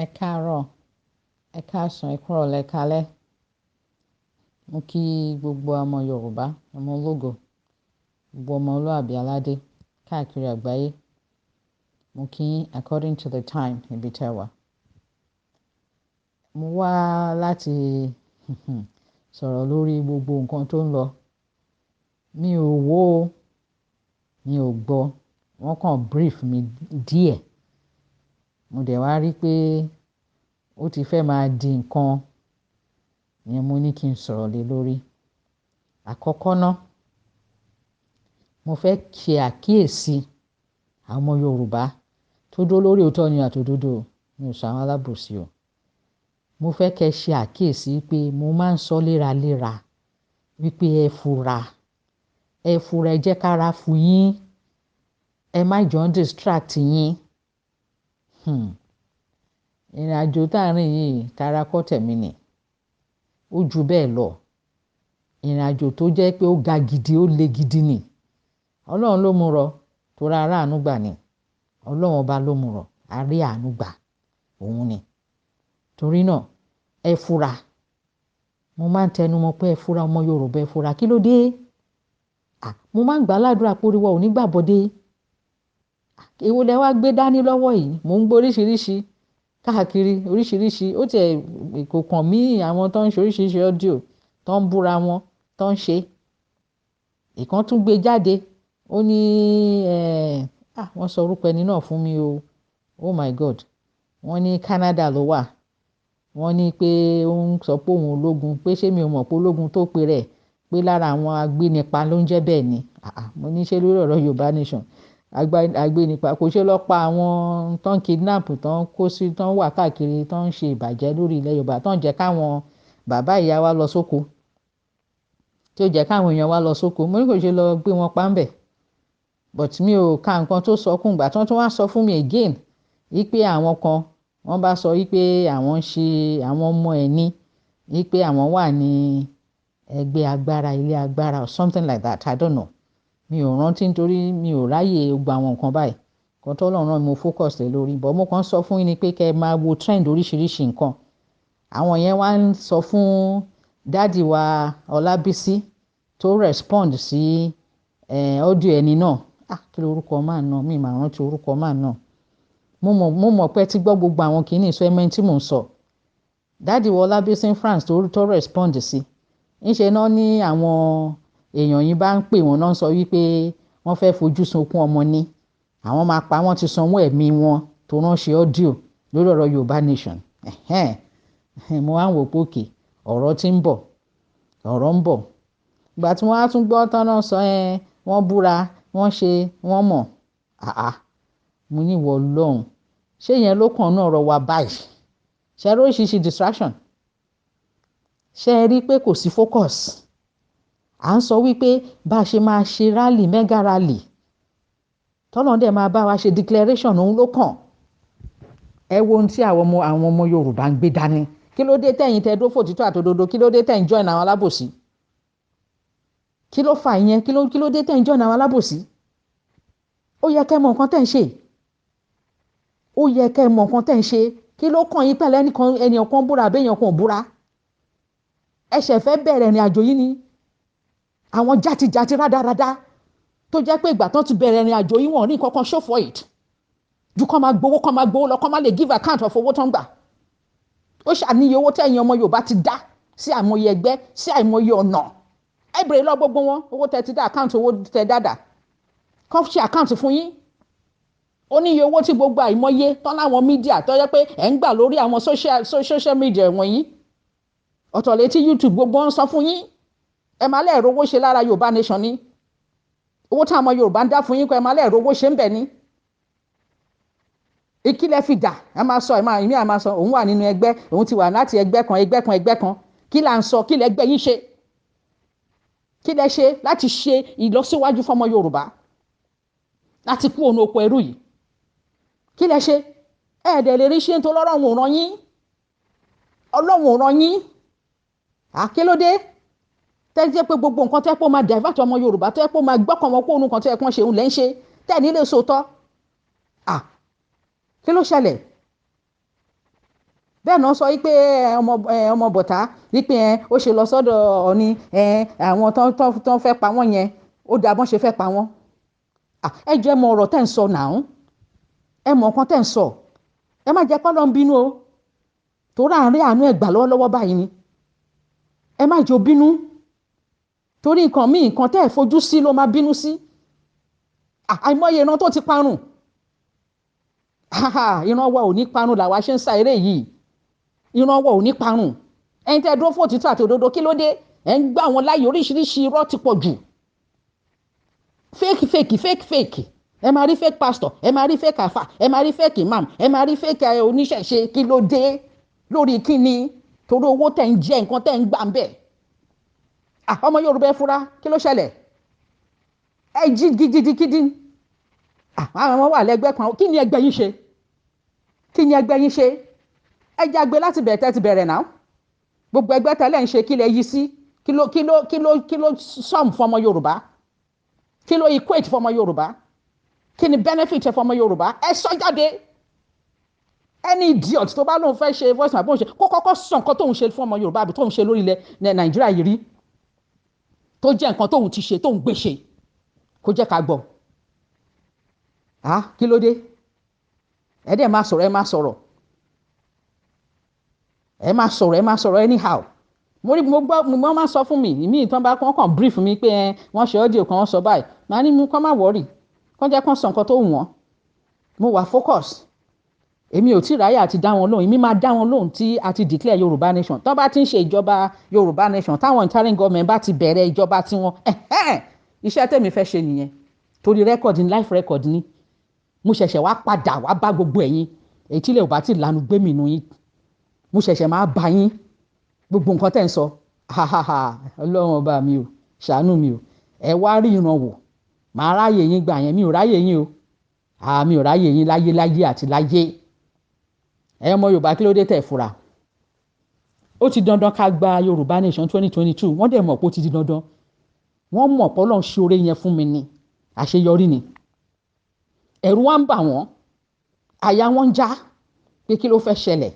Ẹ káàárọ̀, ẹ káàsán, ẹ kúrọ̀lẹ́, ẹ káalẹ́. Mo kí gbogbo ọmọ Yorùbá, ọmọ ológo, gbogbo ọmọlúàbí aládé káàkiri àgbáyé. Mo kí yín according to the time níbi tẹ́ wà. Mo wá láti sọ̀rọ̀ lórí gbogbo nǹkan tó ń lọ. Mi ò wò ó, mi ò gbọ́, wọ́n kàn brief mi díẹ̀. Mo dẹ̀ wá rí pé ó ti fẹ́ máa di nǹkan yẹn, mo ní kí n sọ̀rọ̀ lé lórí. Àkọ́kọ́ ná, mo fẹ́ ṣe àkíyèsí àwọn ọmọ Yorùbá tó dó lórí òótọ́ ni àtòdodo, mi ò ṣàwọn alábòsí o. Mo fẹ́ kẹ́ ṣe àkíyèsí pé mo máa ń sọ léraléra wípé ẹ fura, ẹ jẹ́ kára fún yín, ẹ má jọ ń distract yín. Ìrìn àjò tá à ń rìn yìí tara kọ́ tẹ̀mí ni, ó ju bẹ́ẹ̀ lọ. Ìrìn àjò tó jẹ́ pé ó ga gidi, ó le gidi ni. Ọlọ́run ló mú rọ, torí ará àánú gbà ni. Ọlọ́run ọba ló mú rọ, arí àánú gbà òun ni. Torí náà ẹ fura. Mo máa ń tẹnu mọ́ pé ẹ fura ọmọ Yorùbá, ẹ fura. Kí ló dé? Mo máa ń gbà ládùúrà pé oríwọ ò ní gbàbọdé. Èwo lẹ wá gbé dání lọ́wọ́ yìí? Mò ń gbọ́ oríṣiríṣi káàkiri, oríṣiríṣi. Ó tiẹ̀ kò kàn mí, àwọn tó ń ṣe oríṣiríṣi ọ́díò tó ń búra wọn, tó ń ṣe. Ìkan tún gbé jáde, ó ní wọ́n sọ orúkọ ẹni náà fún mi o. Oh my God. Wọ́n ní Canada ló wà. Wọ́n ní pé ó ń sọ pé òun ológun, pé ṣé mi ò mọ̀ pé ológun tó pe rẹ̀ pé lára àwọn agbénipa ló ń jẹ́ bẹ́ẹ̀ ni. Mo ní ṣé lórí ọ̀rọ̀ Yorùbá nation agbénipa kò ṣe lọ pa àwọn tó ń kidnap, tó ń kó sí, tó ń wà káàkiri, tó ń ṣe ìbàjẹ́ lórí ilẹ̀ Yorùbá, tó ń jẹ́ káwọn bàbá ìyá wa lọ sóko, tí ó jẹ́ káwọn èèyàn wa lọ sóko. Mo ní kò ṣe lọ gbé wọn pa ń bẹ̀. But mi ò ka nǹkan tó sọ kún ìgbà tí wọ́n tún wá sọ fún mi again wípé àwọn kan wọ́n bá sọ wípé àwọn ń ṣe àwọn ọmọ ẹ̀ ní wípé àwọn wà ní ẹgbẹ́ agbára, ilé agbára or something like that. I don't know. Mi ò rántí nítorí mi ò ráyè gbogbo àwọn nǹkan báyìí. Nǹkan tó lọ́run mo focus lé lórí. But mo kàn sọ fún yín ni pé kẹ́ ẹ máa wo trend oríṣiríṣi nǹkan. Àwọn yẹn wá ń sọ fún dádì wa Ọlábísí tó respond sí audio ẹni náà. Kí lorúkọ máa náà? Mi máa rántí orúkọ máa náà. Mo mọ̀ pé tí gbọ́ gbogbo àwọn kìíní sọ ẹmọ tí mò ń sọ. Dádì wa Ọlábísí France tó respond sí. Ńṣe náà ní àwọn èèyàn yìí bá ń pè wọ́n náà sọ wípé wọ́n fẹ́ fojú sunkún ọmọ ní. Àwọn máa pa wọ́n ti sanwó ẹ̀mí wọn tó ránṣẹ́ audio lórí ọ̀rọ̀ Yorùbá nation. Mo wá ń wò pé òkè ọ̀rọ̀ tí ń bọ̀, ọ̀rọ̀ ń bọ̀. Ìgbà tí wọ́n á tún gbọ́ tán náà sọ wọ́n búra, wọ́n ṣe, wọ́n mọ̀. Mo ní ìwọ Ọlọ́run, ṣé yẹn ló kàn náà ọ̀rọ̀ wa báyìí? Ṣé ẹ rí oríṣiríṣi distraction? Ṣé ẹ rí pé kò sí focus? À ń sọ wípé bá a ṣe máa ṣe rally, mega rally, tọ́lọ́run dẹ̀ máa bá wa ṣe declaration, òun ló kàn. Ẹ wo ohun tí àwọn ọmọ Yorùbá ń gbé dání. Kí ló dé tẹ̀yin tẹ́ dó fòtítọ́ àtòdodo? Kí ló dé tẹ̀yin join àwọn alábòsí? Kí ló fà ìyẹn? Kí ló dé tẹ̀yin join àwọn alábòsí? Ó yẹ kẹ́ mọ nǹkan tẹ́ ń ṣe. Ó yẹ kẹ́ mọ nǹkan tẹ́ ń ṣe. Kí ló kàn yín pẹ̀lú ẹnìkan kan búra àbẹ́yàn kan ò búra? Ẹ ṣẹ̀ fẹ́ bẹ̀rẹ̀ ìrìn àjò yìí ni. Àwọn játijàti rádaràda tó jẹ́ pé ìgbà tán ti bẹ̀rẹ̀ ìrìn àjò yìí wọ́n ní nǹkan kan show for it. Ju kọ́ máa gbowó lọ, kọ́ máa lè give account of owó tán gbà. Ó ṣàníye owó tẹ̀yin ọmọ Yorùbá ti dá sí àìmọye ẹgbẹ́, sí àìmọye ọ̀nà. Ẹ bèrè lọ gbogbo wọn, owó tẹ ti dá, account owó tẹ dáadáa. Kọ́ ṣe account fún yín. Ó ní iye owó tí gbogbo àìmọye tán láwọn mídíà tó jẹ́ pé ẹ̀ ń gbà lórí àwọn social media wọ̀nyí. Ọ̀tọ̀ létí YouTube gbogbo wọn sọ fún yín. Ẹ máa lẹ́ẹ̀rọ owó ṣe lára Yorùbá nation ni. Owó táwọn ọmọ Yorùbá ń dá fún yín kọ́ ẹ máa lẹ́ẹ̀rọ owó ṣe ń bẹ̀ ni. Ìkílẹ̀ fi dà, ẹ máa sọ, ìmí àmà sọ, òun wà nínú ẹgbẹ́, òun ti wà láti ẹgbẹ́ kan. Kí là ń sọ? Kí lẹ gbẹ́ yín ṣe? Kí lẹ ṣe láti ṣe ìlọsíwájú fọmọ Yorùbá? Láti kú òun oko ẹrú yìí. Kí lẹ ṣe? Ẹ̀ẹ́dẹ̀ lè rí ṣe nítorí Ọlọ́run ò rán yín. Ọlọ́run ò rán yín. Kí ló dé? Tẹ́ pé gbogbo nǹkan tẹ́ pé ó máa divert ọmọ Yorùbá, tẹ́ pé ó máa gbọ́kàn wọn kó òun kan tẹ́ pọ́n ṣe òun lẹ́ ń ṣe. Tẹ́ nílé sòótọ́. Kí ló ṣẹlẹ̀? bẹ́ẹ̀ náà sọ wípé ọmọ bọ̀tá wípé ó ṣe lọ sọ́dọ̀ Ọọ̀ni àwọn tó fẹ́ pa wọ́n yẹn ó dà bọ́n ṣe fẹ́ pa wọ́n. ẹ jẹ́ mọ ọ̀rọ̀ tẹ́ ń sọ náà ẹ mọ nǹkan tẹ́ ń sọ ẹ má jẹ́ kọ́ ló ń bínú o torí àárín àánú ẹ̀gbà lọ́wọ́lọ́wọ́ báyìí ni ẹ má jẹ́ bínú torí nǹkan míì nǹkan tẹ́ ẹ̀ fojú sí ló máa bínú sí àìmọye ìran tó ti parun ìran wa ò ní parun làwa ṣe ń sa eré yìí ìran wa ò ní parun ẹ̀yin tẹ́ dúró fún òtítọ́ àti òdodo kí ló dé ẹ̀ ń gbà wọn láyè oríṣiríṣi irọ́ ti pọ̀ jù fake ẹ máa rí fake pastor ẹ máa rí fake afa ẹ máa rí fake imam ẹ máa rí fake oníṣẹ̀ṣe kí ló dé lórí kíni torí owó tẹ̀ ń jẹ nǹkan tẹ̀ ń gbà ń bẹ̀ ọmọ Yorùbá ẹ fura kí ló ṣẹlẹ̀ ẹ jí gidigidi àwọn ọmọ wà lẹ́gbẹ́ kan kí ni ẹgbẹ́ yín ṣe ẹ jágbe láti bẹ̀rẹ̀ tẹ́ ti bẹ̀rẹ̀ náà gbogbo ẹgbẹ́ tẹ́lẹ̀ ń ṣe kí lẹ yí sí kí ló sum fún ọmọ Yorùbá kí ló equate fún ọmọ Yorùbá kí ni benefit fún ọmọ Yorùbá ẹ sọ jáde any idiot tó bá lóun fẹ́ ṣe voice map bóun ṣe kó kọ́kọ́ sọ nǹkan tóun ṣe fún ọmọ Yorùbá àbí tóun ṣe lórí ilẹ̀ Nàìjíríà yìí rí tó jẹ́ nǹkan tóun ti ṣe tóun gbé ṣe kó jẹ́ ká gbọ́ kí ló dé ẹ dẹ̀ máa sọ̀rọ̀ anyhow mo máa sọ fún mi ìmí ìtàn bá kàn brief mi pé wọ́n ṣe audio kan wọ́n sọ báyìí màá ní mú kán má worry kán jẹ́ kán sọ nǹkan tó wù wọ́n mo wà focus èmi ò tí ráyè àti dá wọn lóhùn èmi máa dá wọn lóhùn tí a ti declare Yorùbá nation tó bá ti ń ṣe ìjọba Yorùbá nation táwọn interim government bá ti bẹ̀rẹ̀ ìjọba tiwọn iṣẹ́ tèmi fẹ́ ṣe nìyẹn torí record ní life record ní mo ṣẹ̀ṣẹ̀ wá padà wá bá gbogbo ẹ̀yin èyí tí ilẹ̀ ò bá ti lanu gbé mi nù yín mo ṣẹ̀ṣẹ̀ máa bá yín gbogbo nǹkan tẹ́ ń sọ Ọlọ́run ọba mi o ṣàánú mi o ẹ wá rí ìran wò màá ráyè yín gbà yẹn mi ò ráyè yín o mi ò ráyè yín láyé àti láyé ẹ ọmọ Yorùbá kí ló dé tẹ̀ fura ó ti dandan ká gba Yorùbá nation 2022 wọ́n dẹ̀ mọ̀ pé ó ti di dandan wọ́n mọ̀ pé Ọlọ́run ṣe oore yẹn fún mi ni àṣeyọrí ni ẹ̀rù wa ń bà wọ́n àyà wọn ń já pé kí ló fẹ́ ṣẹlẹ̀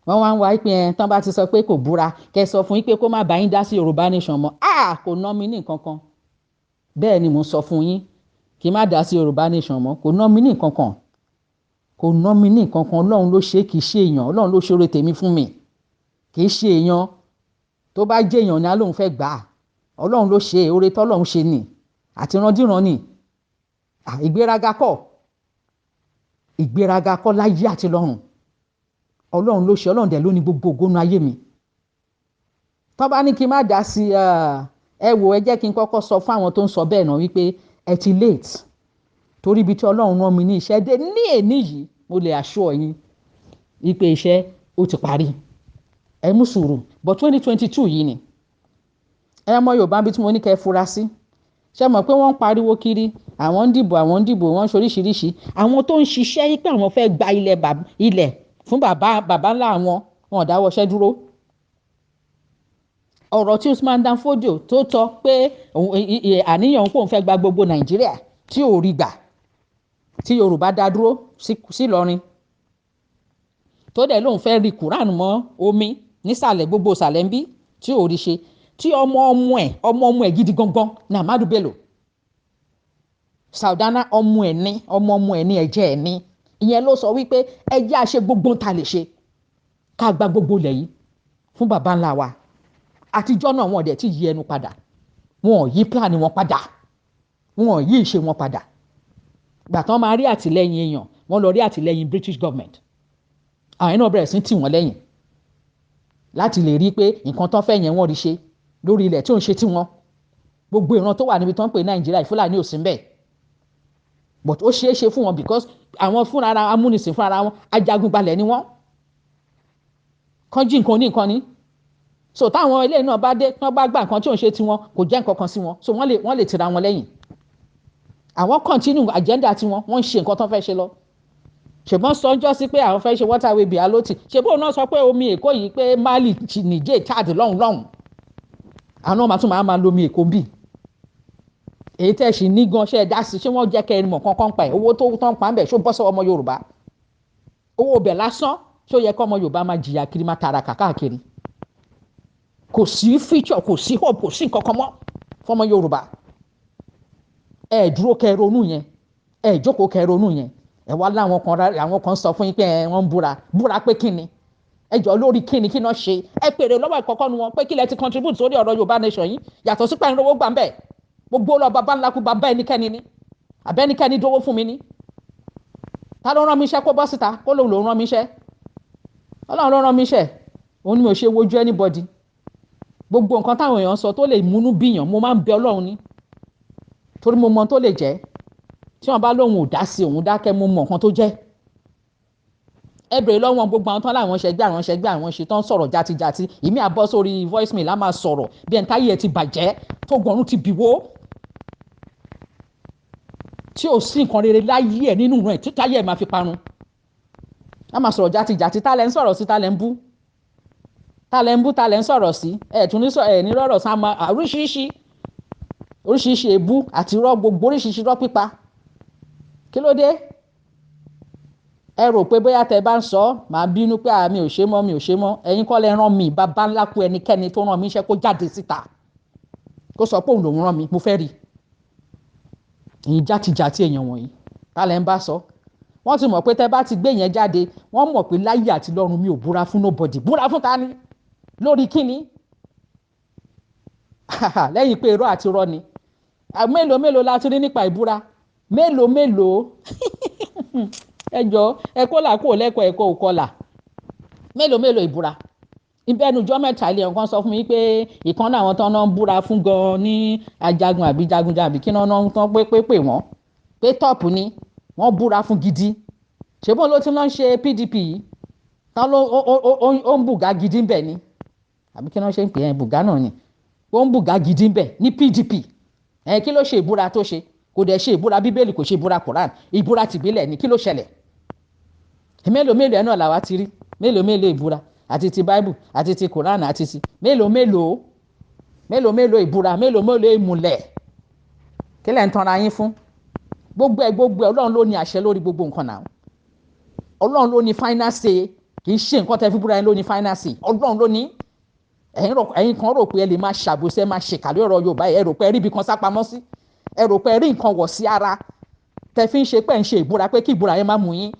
wọ́n wá ń wá pé tán bá ti sọ pé kò búra kẹ́ sọ fún yín pé kó má bá yín dá sí Yorùbá nation mọ́ kò ná mi ní nǹkan kan bẹ́ẹ̀ ni mo sọ fún yín kí má dá sí Yorùbá nation mọ́ kò ná mi ní nǹkan kan Ọlọ́run ló ṣe kì í ṣe èèyàn Ọlọ́run ló ṣe oore tèmi fún mi kì í ṣe èèyàn tó bá jẹ́ èèyàn ni á lóun fẹ́ gbà á Ọlọ́run ló ṣe oore tọ́lọ́run ṣe ni àti randíran ni ìgbéraga kọ́ láyé àti lọ́run Ọlọ́run ló ṣe Ọlọ́run dẹ̀ ló ní gbogbo ògónú ayé mi tó bá ní kí n má dá sí ẹ wò ẹ jẹ́ kí n kọ́kọ́ sọ fún àwọn tó ń sọ bẹ́ẹ̀ náà wípé ẹ ti late torí ibi tí Ọlọ́run rán mi ní iṣẹ́ dé ní èní yìí mo lè assure yín wípé iṣẹ́ ó ti parí ẹ mú sùúrù but 2022 yìí ni ẹ mọ Yorùbá bí tí mo ní kẹ́ fura sí ṣe mọ̀ pé wọ́n ń pariwo kiri àwọn ń dìbò wọ́n ń ṣoríṣiríṣi àwọn tó ń ṣiṣẹ́ yí pé àwọn fẹ́ gba ilẹ̀ fún bàbá ńlá wọn ò dáwọ́ṣẹ́ dúró ọ̀rọ̀ tí Usman Dan Fodio tó tọ́ pé àníyàn kò ń fẹ́ gba gbogbo Nàìjíríà tí ò rí gbà tí Yorùbá dá dúró sí Ìlọrin tó dẹ̀ lóun fẹ́ rí Quran mọ́ omi nísàlẹ̀ gbogbo ìsàlẹ̀ ń bí tí ò rí ṣe tí ọmọ ẹ̀ gidi gangan ní Ahmadu Bello Saudana ọmọ ẹ̀ ní ẹ̀jẹ̀ ẹ̀ ní ìyẹn ló sọ wípé ẹjẹ́ àṣẹ gbogbo ta lè ṣe ká gba gbogbo ilẹ̀ yìí fún baba ńlá wa àtijọ́ náà wọn ò dẹ̀ tí yí ẹnu padà wọn ò yí plan wọn padà wọn ò yí ìṣe wọn padà gbà tán máa rí àtìlẹ́yìn èèyàn wọ́n lọ rí àtìlẹ́yìn British government àwọn náà bẹ̀rẹ̀ sí tì wọ́n lẹ́yìn láti lè rí pé nǹkan tán fẹ́ yẹn wọ́n rí ṣe lórí ilẹ̀ tí ò ń ṣe tí wọ́n gbogbo ìran tó wà níbi tán pé Nàìjíríà Fúlàní ò sí ń bẹ̀ but ó ṣeé ṣe fún wọn because àwọn fúnra ara amúnisìn fúnra wọn ajagunbalẹ̀ ni wọ́n kán jí nǹkan oníkan ni so táwọn ilé náà bá dé tán bá gbà nǹkan tí ò ń ṣe tí wọn kò jẹ́ nǹkan kan sí wọn so wọ́n lè tira wọn lẹ́yìn àwọn continue agenda tí wọ́n ń ṣe nǹkan tán fẹ́ ṣe lọ ṣùgbọ́n sọ́njọ́ sí pé àwọn fẹ́ ṣe waterway Bialoti ṣe bóun náà sọ pé omi Èkó yìí pé Mali Niger Chad lọ́hùn àwọn ọmọ àtúmọ̀ á máa lo omi Èkó bíi èyí tẹ́ ṣì ní gan ṣe ẹ̀ dá sí ṣé wọ́n jẹ́ kẹ́ ẹ mọ̀ kankan pa ẹ̀ owó tó tán pa ń bẹ̀ ṣó bọ́ sọ ọmọ Yorùbá owó bẹ̀ lásán ṣó yẹ kọ́ ọmọ Yorùbá máa jìyà kiri máa tàràkà káàkiri? Kò sí future, kò sí hope, kò sí nǹkan kan mọ́ fọmọ Yorùbá. Ẹ dúró kẹ́ ronú yẹn, ẹ jókòó kẹ́ ronú yẹn, ẹ wá láwọn kan sọ fún yín pé wọ́n ń búra pé kí ni? Ẹ jọ lórí kí ni kí náà ṣe? Ẹ pèrè lọ́wọ́ ìkọ̀kọ́ nu wọn pé kí lẹ ti contribute sórí ọ̀rọ̀ Yorùbá nation yìí yàtọ̀ sí pẹ̀lú owó gbà ń bẹ̀. Gbogbo lọ bàbá ńlá kú bàbá ẹnikẹ́ni ni àbẹ́nikẹ́ni dówó fún mi ní. Ta ló rán mi iṣẹ́ kó bọ́ síta kó lòun ló rán mi iṣẹ́? Ọlọ́run ló rán mi iṣẹ́, òun ni mo ṣe wojú anybody. Gbogbo nǹkan táwọn èèyàn sọ tó lè múnú bíyàn mo máa ń bẹ Ọlọ́run ní, torí mo mọ tó lè jẹ́. Tí wọ́n bá lóhun ò dá sí òun dákẹ́, mo mọ nǹkan tó jẹ́. Ẹ bèrè lọ́wọ́ gbogbo àwọn tán láwọn ṣẹgbẹ́ àwọn ṣe tán sọ̀rọ̀ játijàti. Ìmí àbọ̀ sórí voice mail á máa sọ̀rọ̀ bí ẹni táyé ẹ ti bàjẹ́ tó gbọ̀rún ti bìwó, tí ò sí nǹkan rere láyé ẹ̀ nínú rẹ̀ tí táyé ẹ̀ máa fi parun. Á máa sọ̀rọ̀ játijàti. Ta lẹ́ ń sọ̀rọ̀ sí, ta lẹ́ ń bú, ta lẹ́ ń sọ̀rọ̀ sí? Ẹ̀ tún ní rọ̀rọ̀ sá máa oríṣiríṣi èébú àti irọ́, gbogbo oríṣiríṣi irọ́ pípa. Kí ló dé? Ẹ rò pé bóyá tẹ bá ń sọ màá bínú pé mi ò ṣe mọ́. Ẹ̀yin kọ́ lẹ rán mi, bàbá ńlá kú ẹnikẹ́ni tó rán mi iṣẹ́ kó jáde síta kó sọ pé òun lòun rán mi, mo fẹ́ rí. Ẹ̀yin játijàti èèyàn wọ̀nyí, ta lẹ ń bá sọ? Wọ́n ti mọ̀ pé tẹ bá ti gbé yẹn jáde, wọ́n mọ̀ pé láyé àti lọ́run mi ò búra fún nobody. Búra fún ta ni? Lórí kíni? Lẹ́yìn pé irọ́ àti irọ́ ni. Mélòó la ti rí nípa ìbúra? Mélòó? Ẹ jọ ẹ kó là kó lẹ́kọ̀ọ́ ẹ̀kọ́ òkọlà. Mélòó ìbúra? Ìbẹnujọ́ mẹ́ta ilé nǹkan sọ fún mi pé ìkan náà àwọn tán náà ń búra fún gan ní ajagun àbí jagunjagun àbí kí náà tán pé wọ́n pé tọ́ọ̀pù ni wọ́n búra fún gidi. Ṣé bó ló ti náà ń ṣe PDP yìí tán ló ó ń bùgá gidi ń bẹ̀ ni àbí kí náà ṣe ń pè é bùgá náà ni ó ń bùgá gidi ń bẹ̀ ní PDP. Kí ló ṣe ìbúra tó ṣe? Kò dẹ̀ ṣe ìbúra Bíbélì, kò ṣe ìbúra Quran, ìbúra tìbílẹ̀ ni. Kí ló ṣẹlẹ̀? Mélòó ẹ̀ náà làwa ti rí. Mélòó ìbúra àti ti Bible àti ti Quran àti ti mélòó ìbúra, mélòó ìmùlẹ̀. Kí lẹ̀ ń tanra yín fún? Gbogbo ẹ̀ Ọlọ́run ló ní àṣẹ lórí gbogbo nǹkan náà. Ọlọ́run ló ní final say, kì í ṣe nǹkan tẹ́ fi búra yín ló ní final say. Ọlọ́run ló ní. Ẹ̀yin kan rò pé ẹ lè máa ṣàbòsí, ẹ máa ṣèkà lórí ọ̀rọ̀ Yorùbá, ẹ rò pé ẹ rí ibi kan sápamọ́ sí, ẹ rò pé ẹ rí nǹkan wọ̀ sí ara tẹ́ fi ń ṣe pé ń ṣe ìbúra pé kí ìbúra yẹn má mú yín.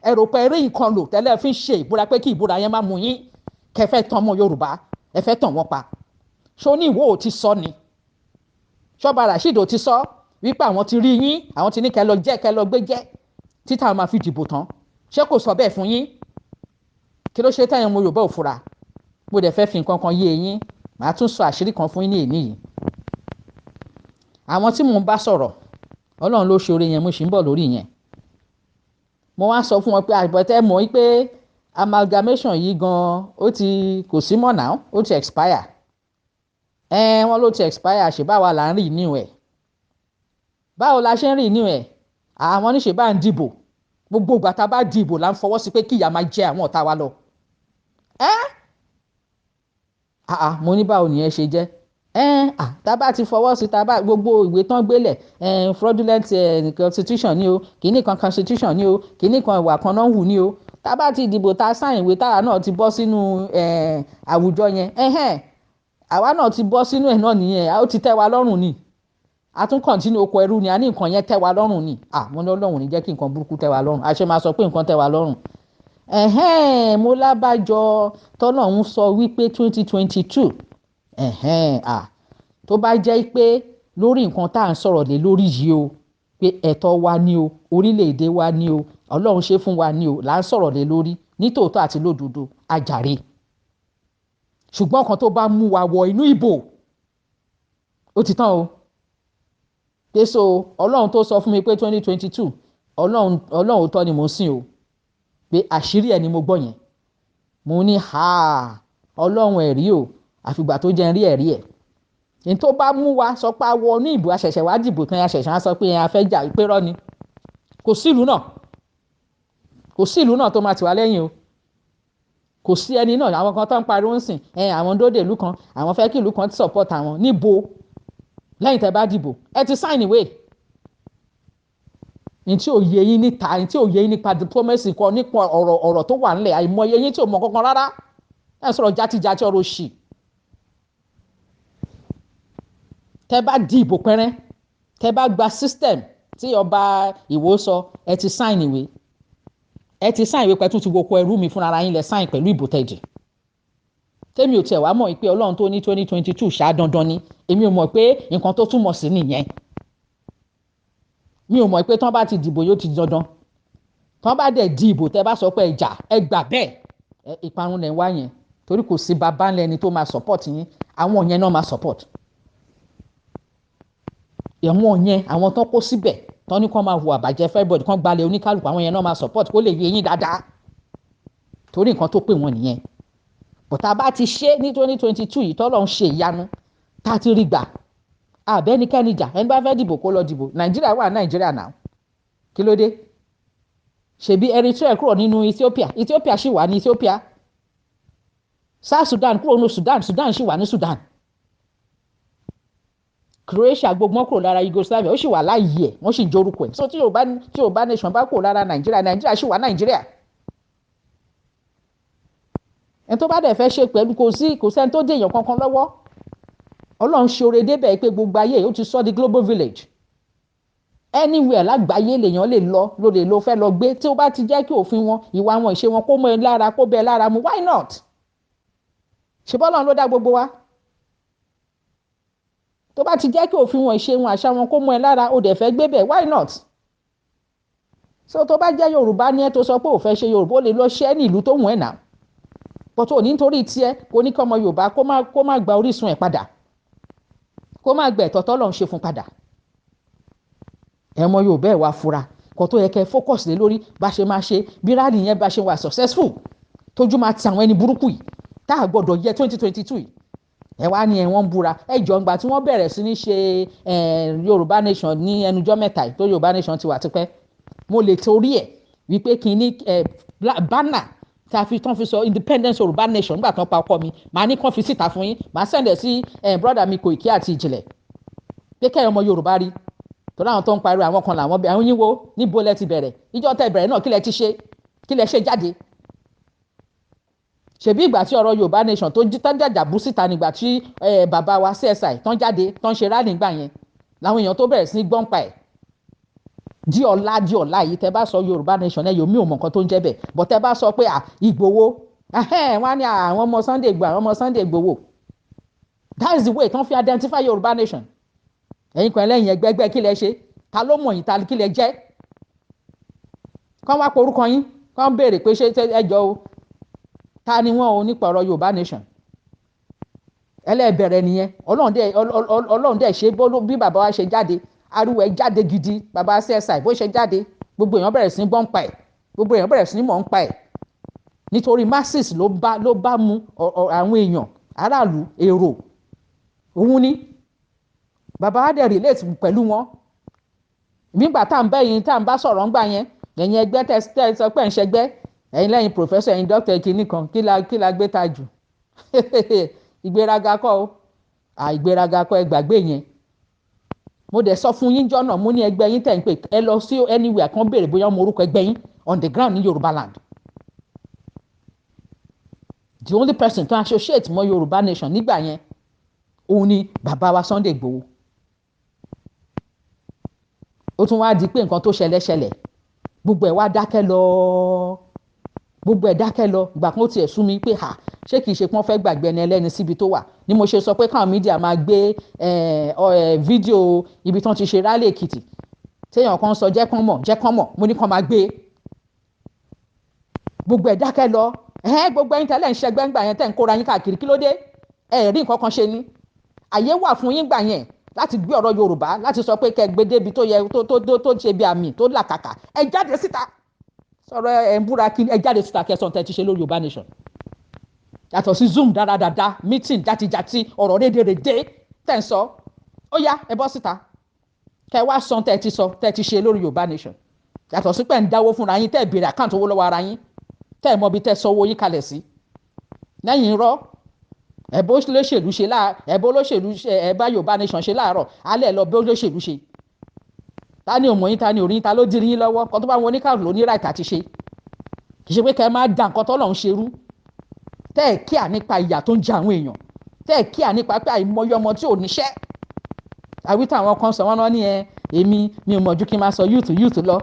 Ẹ rò pé ẹ rí nǹkan lò tẹ́lẹ̀ fi ń ṣe ìbúra pé kí ìbúra yẹn má mú yín. Kẹ́ fẹ́ tàn ọmọ Yorùbá, ẹ fẹ́ tàn wọ́n pa. Ṣó ní ìwọ ò ti sọ ni? Ṣọ́ba Rasheed ò ti sọ wípé àwọn ti rí yín, àwọn ti ní kẹ́ lọ gbé jẹ́ títà máa fi dìbò tán? Ṣé kò sọ bẹ́ẹ̀ fún yín? Kí ló ṣe tẹ́yìn ọmọ Yorùbá ò fura? Mo dẹ̀ fẹ́ fi nǹkan kan yé yín, màá tún sọ àṣírí kan fún yín ní èní yìí. Àwọn tí mò ń bá sọ̀rọ̀, Ọlọ́run ló ṣe oore yẹn, mo sì ń bọ̀ lórí yẹn. Mo wá sọ fún wọn pé àbọ̀tẹ́ mọ̀ wípé amalgamation yìí gan kò sí mọ́ náà, ó ti expire. Wọ́n ló ti expire, ṣe báwa là ń renew ẹ̀. Báwo la ṣe ń renew ẹ̀? Àwọn oníṣẹ́ bá ń dìbò, gbogbo ìgbà tá a bá dìbò là ń fọwọ́ sí pé kí ìyà máa jẹ àwọn ọ̀tá wa lọ. Mo ní báwo nìyẹn ṣe jẹ́? Tá a bá ti fọwọ́ sí, tá a bá gbogbo ìwé tán gbélẹ̀, fraudulent constitution ni o, kìíní kan constitution ni o, kìíní kan ìwà kan náà hù ni o. Tá a bá ti dìbò, tá a sáìn ìwé, táwa náà ti bọ́ sínú àwùjọ yẹn, àwa náà ti bọ́ sínú ẹ̀ náà nìyẹn, ó ti tẹ́ wa lọ́rùn ni. A tún continue oko ẹrú ni, a ní nǹkan yẹn tẹ́ wa lọ́rùn ni. Mo ní Ọlọ́run ní jẹ́ kí nǹkan burúkú tẹ́ wa lọ́rùn. A ṣe máa sọ pé nǹkan tẹ́ wa lọ́rùn. Mo lábàjọ tọ́lọ́run sọ wípé 2022 tó bá jẹ́ pé lórí nǹkan tá à ń sọ̀rọ̀ lé lórí yìí o, pé ẹ̀tọ́ wa ni o, orílẹ̀-èdè wa ni o, Ọlọ́run ṣe fún wa ni o, là ń sọ̀rọ̀ lé lórí nítòótọ́ àti lódodo, àjàre. Ṣùgbọ́n kan tó bá mú wa wọ inú ìbò, ó ti tán o. Pé so Ọlọ́run tó sọ fún mi pé 2022 Ọlọ́run òótọ́ ni mo ń sìn o, pé àṣírí ẹ̀ ni mo gbọ́ yẹn. Mo ní Ọlọ́run ẹ̀rí o, àfìgbà tó jẹ́ ń rí ẹ̀rí ẹ̀. Ní tó bá mú wa sọ pé a wọ ní ìbò, àṣẹ̀ṣẹ̀ wá dìbò tán, àṣẹ̀ṣẹ̀ á sọ pé a fẹ́ jà pé rọ́ ni. Kò sí ìlú náà tó máa tì wá lẹ́yìn o. Kò sí ẹni náà. Àwọn kan tó ń pariwo ń sìn, àwọn dóde ìlú kan, àwọn fẹ́ kí ìlú kan support àwọn níbo lẹ́yìn tẹ́ bá dìbò. Ẹ ti sign ìwé ní tí ò yé yín níta ní tí ò yé yín nípa diplomacy kan nípa ọ̀rọ̀ tó wà nílẹ̀ àìmọye yín tí ò mọ kankan rárá ẹ̀ sọ̀rọ̀ játijàti ọ̀rọ̀ òṣì. tẹ́ bá di ìbò pẹ́rẹ́ tẹ́ bá gba system tí ọba Ìwó sọ ẹ ti sign ìwé pẹ̀tù ti woko ẹrú mi fúnra ara yín lẹ sign pẹ̀lú ìbò tẹ̀jì. tèmi ò tiẹ̀ wá mọ̀ pé Ọlọ́run tó ní 2022 ṣáá dandan ni èmi ò mọ̀ pé nǹkan tó túmọ̀ sí nìyẹn. mi ò mọ̀ pé tán bá ti dìbò yóò ti dandan tán bá dẹ̀ di ìbò tẹ́ bá sọ pé ẹjà ẹ gbà bẹ́ẹ̀ ìparun lẹ̀ ń wá yẹn torí kò sí bàbá ńlẹ̀ ẹni tó máa support yín àwọn yẹn náà máa support. ẹ̀wọ̀n yẹn àwọn tán kó síbẹ̀ tán ní kán máa hùwà bàjẹ́ fẹ́bọ̀dì kán gbalẹ̀ oníkálùkù àwọn yẹn náà máa support kó lè yé yín dáadáa torí nǹkan tó pè wọ́n nìyẹn. bọ̀tà bá ti ṣe ní 2022 yìí tọ́lọ́ ń ṣe ìyanu tá a ti rí gbà àbẹ́nikẹ́ni jà ẹni bá fẹ́ dìbò kó lọ dìbò Nàìjíríà wà Nàìjíríà náà kí ló dé ṣebí Eritrea kúrò nínú Ethiopia sì wà ní Ethiopia South Sudan kúrò nínú Sudan sì wà ní Sudan Croatia gbogbo kúrò lára Yugoslavia ó sì wà láàyè ẹ̀ wọ́n sì ń jorúkọ ẹ̀ so tí Yorùbá nation bá kúrò lára Nàìjíríà sì wà Nàìjíríà. ẹni tó bá dẹ̀ fẹ́ ṣe pẹ̀lú kò sẹ́ni tó dèèyàn kankan lọ́wọ́ Ọlọ́run ṣe oore débẹ̀ pé gbogbo ayé ó ti sọ di global village anywhere lágbàáyé lèèyàn lè lọ fẹ́ lọ gbé tí ó bá ti jẹ́ kí òfin wọn ìwà wọn ìṣe wọn kó mọ́ ẹ lára kó bẹ́ẹ̀ lára mu why not ṣe bọ́lọ́run ló dá gbogbo wa tó bá ti jẹ́ kí òfin wọn ìṣe wọn àṣà wọn kó mọ́ ẹ lára ó dẹ̀ fẹ́ gbé bẹ́ẹ̀ why not so tó bá jẹ́ Yorùbá ní ẹ tó sọ pé ò fẹ́ ṣe Yorùbá ó lè lọ ṣe é ní ìlú tó wù ẹ́ náà pọ̀tò ò ní nítorí tiẹ̀ kò ní kí ọmọ Yorùbá kó má gba orísun ẹ̀ padà kó má gbẹ ẹ̀tọ́ tọ́lọ́run ṣe fún padà ẹ̀mọ Yorùbá ẹ̀ wá fura kò tó yẹ kẹ́ focus lé lórí bá ṣe máa ṣe bí rally yẹn bá ṣe wà successful tójú máa ti àwọn ẹni burúkú yìí tá a gbọ́dọ̀ yẹ 2022 yìí ẹ wá ní ẹ̀wọ̀n ń búra ẹ jọ ǹgbà tí wọ́n bẹ̀rẹ̀ sí ní ṣe Yorùbá nation ní ẹnujọ́ mẹ́ta tó Yorùbá nation ti wà tipẹ́ mo lè torí ẹ̀ wípé kí ní banner tá a fi tán fi sọ independence Yorùbá nation nígbà tán pa ọkọ mi màá ní kàn fi síta fún yín màá sẹ̀ndẹ̀ sí brother mi Koiki àti Ìjìnlẹ̀ pé kẹ́yìn ọmọ Yorùbá rí torí àwọn tó ń pariwo àwọn kan làwọn àwọn yín wo níbo lẹ ti bẹ̀rẹ̀ ìjọ tẹ bẹ̀rẹ̀ náà kí lẹ ti ṣe kí lẹ ṣe jáde ṣebí ìgbà tí ọ̀rọ̀ Yorùbá nation tó jàjà bú síta nígbà tí bàbá wa CSI tán jáde tán ṣe rally nígbà yẹn làwọn èèyàn tó bẹ̀rẹ̀ sí ní gbọ́npa ẹ̀ di ọ̀la yìí tẹ bá sọ Yorùbá nation ẹ yomi ò mọ nǹkan tó ń jẹ́ bẹ̀ bọ́ tẹ bá sọ pé Ìgbòho wọ́n á ní àwọn ọmọ Sunday Ìgbòho that is the way tán fi identify Yorùbá nation ẹ̀yin kan ẹlẹ́yìn ẹgbẹ́gbẹ́ kí lẹ ṣe ta ló mọ̀ yín ta kí lẹ jẹ́ kán wá porúkọ yín kán béèrè pé ṣé ẹjọ́ o ta ni wọ́n o nípa ọ̀rọ̀ Yorùbá nation ẹlẹ́bẹ̀rẹ̀ nìyẹn Ọlọ́run dẹ̀ ṣe bí bàbá wa ṣe jáde ariwo ẹ̀ jáde gidi bàbá CSI bó ṣe jáde gbogbo èèyàn bẹ̀rẹ̀ sí ní gbọ́n pa ẹ̀ gbogbo èèyàn bẹ̀rẹ̀ sí ní mọ̀ ń pa ẹ̀ nítorí masses ló bá mu àwọn èèyàn aráàlú èrò òun ni bàbá wa dẹ̀ relate pẹ̀lú wọn nígbà tá à ń bá sọ̀rọ̀ ńgbà yẹn ẹ̀yin ẹgbẹ́ tẹ́ sọ pé ń ṣẹgbẹ́ ẹ̀yin lẹ́yìn professor ẹ̀yin doctor kìíní kan kí la gbé ta jù ìgbéraga kọ́ o ìgbéraga kọ́ ẹ gbàgbé yẹn mo dẹ̀ sọ fún yín jọ́nà mo ní ẹgbẹ́ yín tẹ̀ ń pè ẹ lọ sí anywhere kan béèrè bóyá mo orúkọ ẹgbẹ́ yín on the ground ní Yorùbá land the only person to associate mọ́ Yorùbá nation nígbà yẹn òun ni bàbá wa Sunday Igboho ó tún wá di pé nǹkan tó ṣẹlẹ̀ gbogbo ẹ̀ wá dákẹ́ lọ ìgbà kan ó tiẹ̀ sú mi pé ṣé kìí ṣe pọ́n fẹ́ gbàgbé ẹni ẹlẹ́ni síbi tó wà ni mo ṣe sọ pé káwọn mídíà máa gbé fídíò ibi tán ti ṣe rálì Èkìtì téèyàn kan sọ jẹ́ kán mọ̀ mo ní kán máa gbé gbogbo ẹ̀ dákẹ́ lọ gbogbo ẹ̀yin tẹ́lẹ̀ ń ṣẹgbẹ́ ńgbà yẹn tẹ́ ń kóra yín káàkiri kí ló dé rí nǹkan kan ṣe ni àyè wà fún yín gbà yẹn láti gbé ọ̀rọ̀ Yorùbá láti sọ pé kẹ́ gbé débi tó yẹ tó ṣe bí àmì tó làkàkà ẹ jáde síta sọ̀rọ̀ ẹ̀ ń búra kí ẹ jáde síta kẹsàn-án tẹ́ ti ṣe lórí Yorùbá nation yàtọ̀ sí zoom dáradára meeting játijàti ọ̀rọ̀ rédèrèdè tẹ́ ń sọ ó yá ẹ bọ́ síta kẹ́ wá sọ tẹ́ ti ṣe lórí Yorùbá nation yàtọ̀ sí pé ń dáwó fúnra yín tẹ́ béèrè àkáǹtì owó lọ́wọ́ ara yín tẹ́ mọ bí tẹ́ sọ owó yín kalẹ̀ sí lẹ́yìn irọ́ ẹ̀bá olóṣèlú ṣe ẹ̀bá Yorùbá nation ṣe láàárọ̀ alẹ́ lọ bí olóṣèlú ṣe ta ni òmò yín ta ni òrí yín ta ló dirí yín lọ́wọ́ kan tó bá wọn oníkàlù ló ní right àti ṣe kì í ṣe pé kẹ́ ẹ máa da nǹkan tọ́lọ́run ṣe rú tẹ́ ẹ̀ kíà nípa ìyà tó ń jẹ àwọn èèyàn tẹ́ ẹ̀ kíà nípa pé àìmọye ọmọ tí ò níṣẹ́ àwítà àwọn kan sọ wọ́n náà ní èmi mi ò mọ̀jú kí n máa sọ youth lọ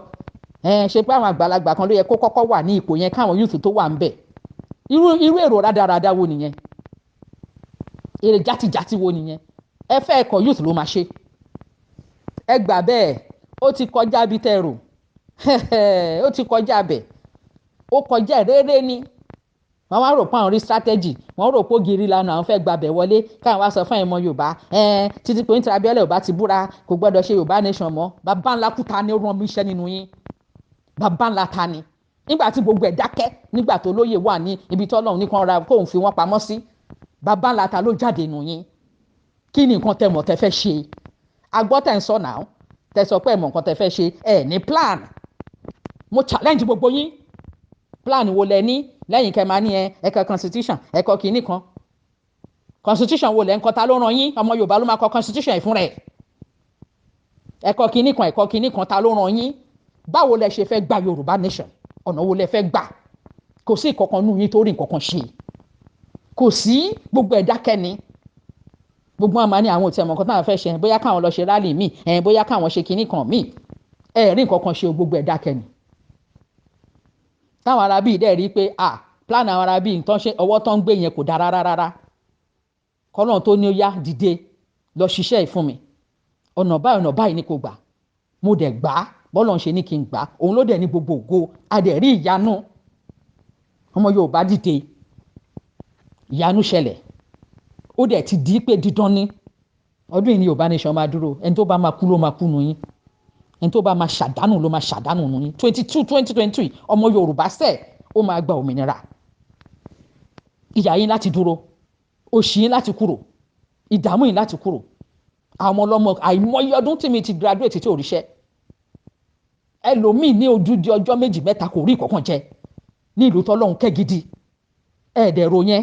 ṣe pé àwọn àgbàlagbà kan ló yẹ kó kọ́kọ́ wà ní ipò yẹn káwọn youth tó wà ń bẹ̀ irú èrò rádaràda wo nìyẹn èrè játijàti wo nìyẹn ẹ fẹ́ ẹ̀kọ́ youth ló máa ṣe ẹ gbà bẹ́ẹ̀ ó ti kọjá bí tẹ́ rò ó ti kọjá bẹ̀ ó kọjá rere ni wọ́n wá rò pé àwọn rí strategy wọ́n rò pé ògiri lánàá àwọn fẹ́ gbàbẹ̀ wọlé káwọn wá sọ fún ẹ̀mọ Yorùbá títí pé nítorí Abiola Yorùbá ti búra kò gbọ́dọ̀ ṣe Yorùbá nation mọ́ bàbá ńlá kúta ni ó rán mi iṣẹ́ nínú yín bàbá ńlá ta ni nígbà tí gbogbo ẹ̀ dákẹ́ nígbà tó lóye wà ní ibi tọ́lọ́run ní kan ra kóun fi wọ́n pamọ́ sí bàbá ńlá ta ló jáde nù yín kí ni nǹkan tẹ́ mọ̀ tẹ́ fẹ́ ṣe agbọ́tẹ̀ ń sọ náà tẹ́ sọ pé ẹ̀mọ̀ nǹkan tẹ́ fẹ́ ṣe ẹ̀ ní plan mo challenge gbogbo yín plan wo lẹ ní lẹ́yìn kẹ́ máa ní ẹ̀kọ́ constitution ẹ̀kọ́ kìíní kan constitution wo lẹ́ ń kọ́ ta ló ràn yín ọmọ Yorùbá ló máa kọ constitution ẹ̀ fún rẹ̀ ẹ̀kọ́ kìíní kan ta ló ràn yín báwo lẹ ṣe fẹ́ gba Yorùbá nation ọ̀nà wo lẹ fẹ́ gbà kò sí ìkọ̀kan nù yín torí nǹkankan ṣe kò sí gbogbo ẹ̀dá kẹ́ni gbogbo àmà ní àwọn òtẹ̀mọ̀ kan táwọn fẹ́ ṣe bóyá káwọn lọ ṣe rálì míì bóyá káwọn ṣe kinní kan míì rí nǹkankan ṣe gbogbo ẹ̀dá kẹ́ni táwọn ará bíi dẹ̀ rí pé plan àwọn ará bíi nǹkan ṣe ọwọ́ tó ń gbé yẹn kò dára rárá kọ́nà tó ní ó yá dìde lọ ṣiṣẹ́ ìfún mi ọ̀nà báyìí ni kò gbà mo dẹ̀ gbà á bọ́lọ̀ ń ṣe ní kí n gbà òun ló dẹ̀ ní gbogbo ògo adẹ̀rí ìyanu ọmọ Yorùbá dìde ìyanu ṣẹlẹ̀ ó dẹ̀ ti di pé dídán ní ọdún yìí ní Yorùbá nation máa dúró ẹni tó bá máa kú ló máa kú nù yín ẹni tó bá máa ṣàdánù ló máa ṣàdánù nù yín 2023 ọmọ Yorùbá sẹ̀ ó máa gba òmìnira ìyà yín láti dúró òṣì yín láti kúrò ìdààmú yín láti kúrò àwọn ọmọ ọlọ́mọ àìmọye ọdún tí mi ti graduate tí ò ríṣẹ́ ẹlòmíì ní odidi ọjọ́ méjì mẹ́ta kò rí ìkọ̀kan jẹ ní ìlú tọ́lọ́hún kẹ́ gidi ẹ̀ẹ́dẹ̀rọ yẹn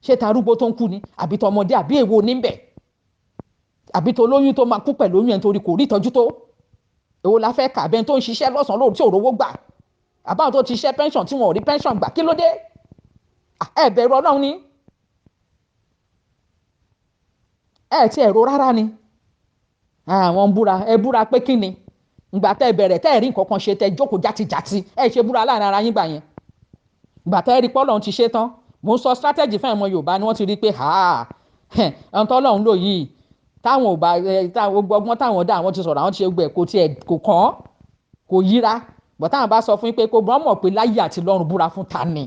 ṣé tarúgbó tó ń kú ni àbí tọmọdé àbí èwo níbẹ̀ àbí tó lóyún tó máa kú pẹ̀lú oyún ẹ̀ nítorí kò rí ìtọ́jú tó èwo la fẹ́ kà bẹ́ẹ̀ tó ń ṣiṣẹ́ lọ́sàn-án lóru tí ò rówó gbà àbáwọn tó ti ṣiṣẹ́ pension tí wọn ò rí pension gbà kí ló dé ẹ bẹ̀rù Ọlọ́run ni ẹ ti ẹ̀rọ rárá ni àwọn ń búra ẹ búra pé kí ni ìgbà tẹ́ bẹ̀rẹ̀ tẹ́ rí nǹkan kan ṣe tẹ́ jókòó játijàti ẹ ṣe búra láàrin ara yín gbà yẹn ìgbà tẹ́ rí pọ́lọ́run ti ṣe tán mo ń sọ strategy fún ọmọ Yorùbá ni wọ́n ti rí pé ẹ̀hún tọ́lọ́run lò yìí táwọn ò bá gbogbo ọgbọ́n táwọn dá àwọn ti sọ̀rọ̀ àwọn ti ṣe gbẹ̀ kò kàn kò yíra bọ̀ táwọn bá sọ fún yín pé kó bọ́n mọ̀ pé láyé àti lọ́run búra fún ta ni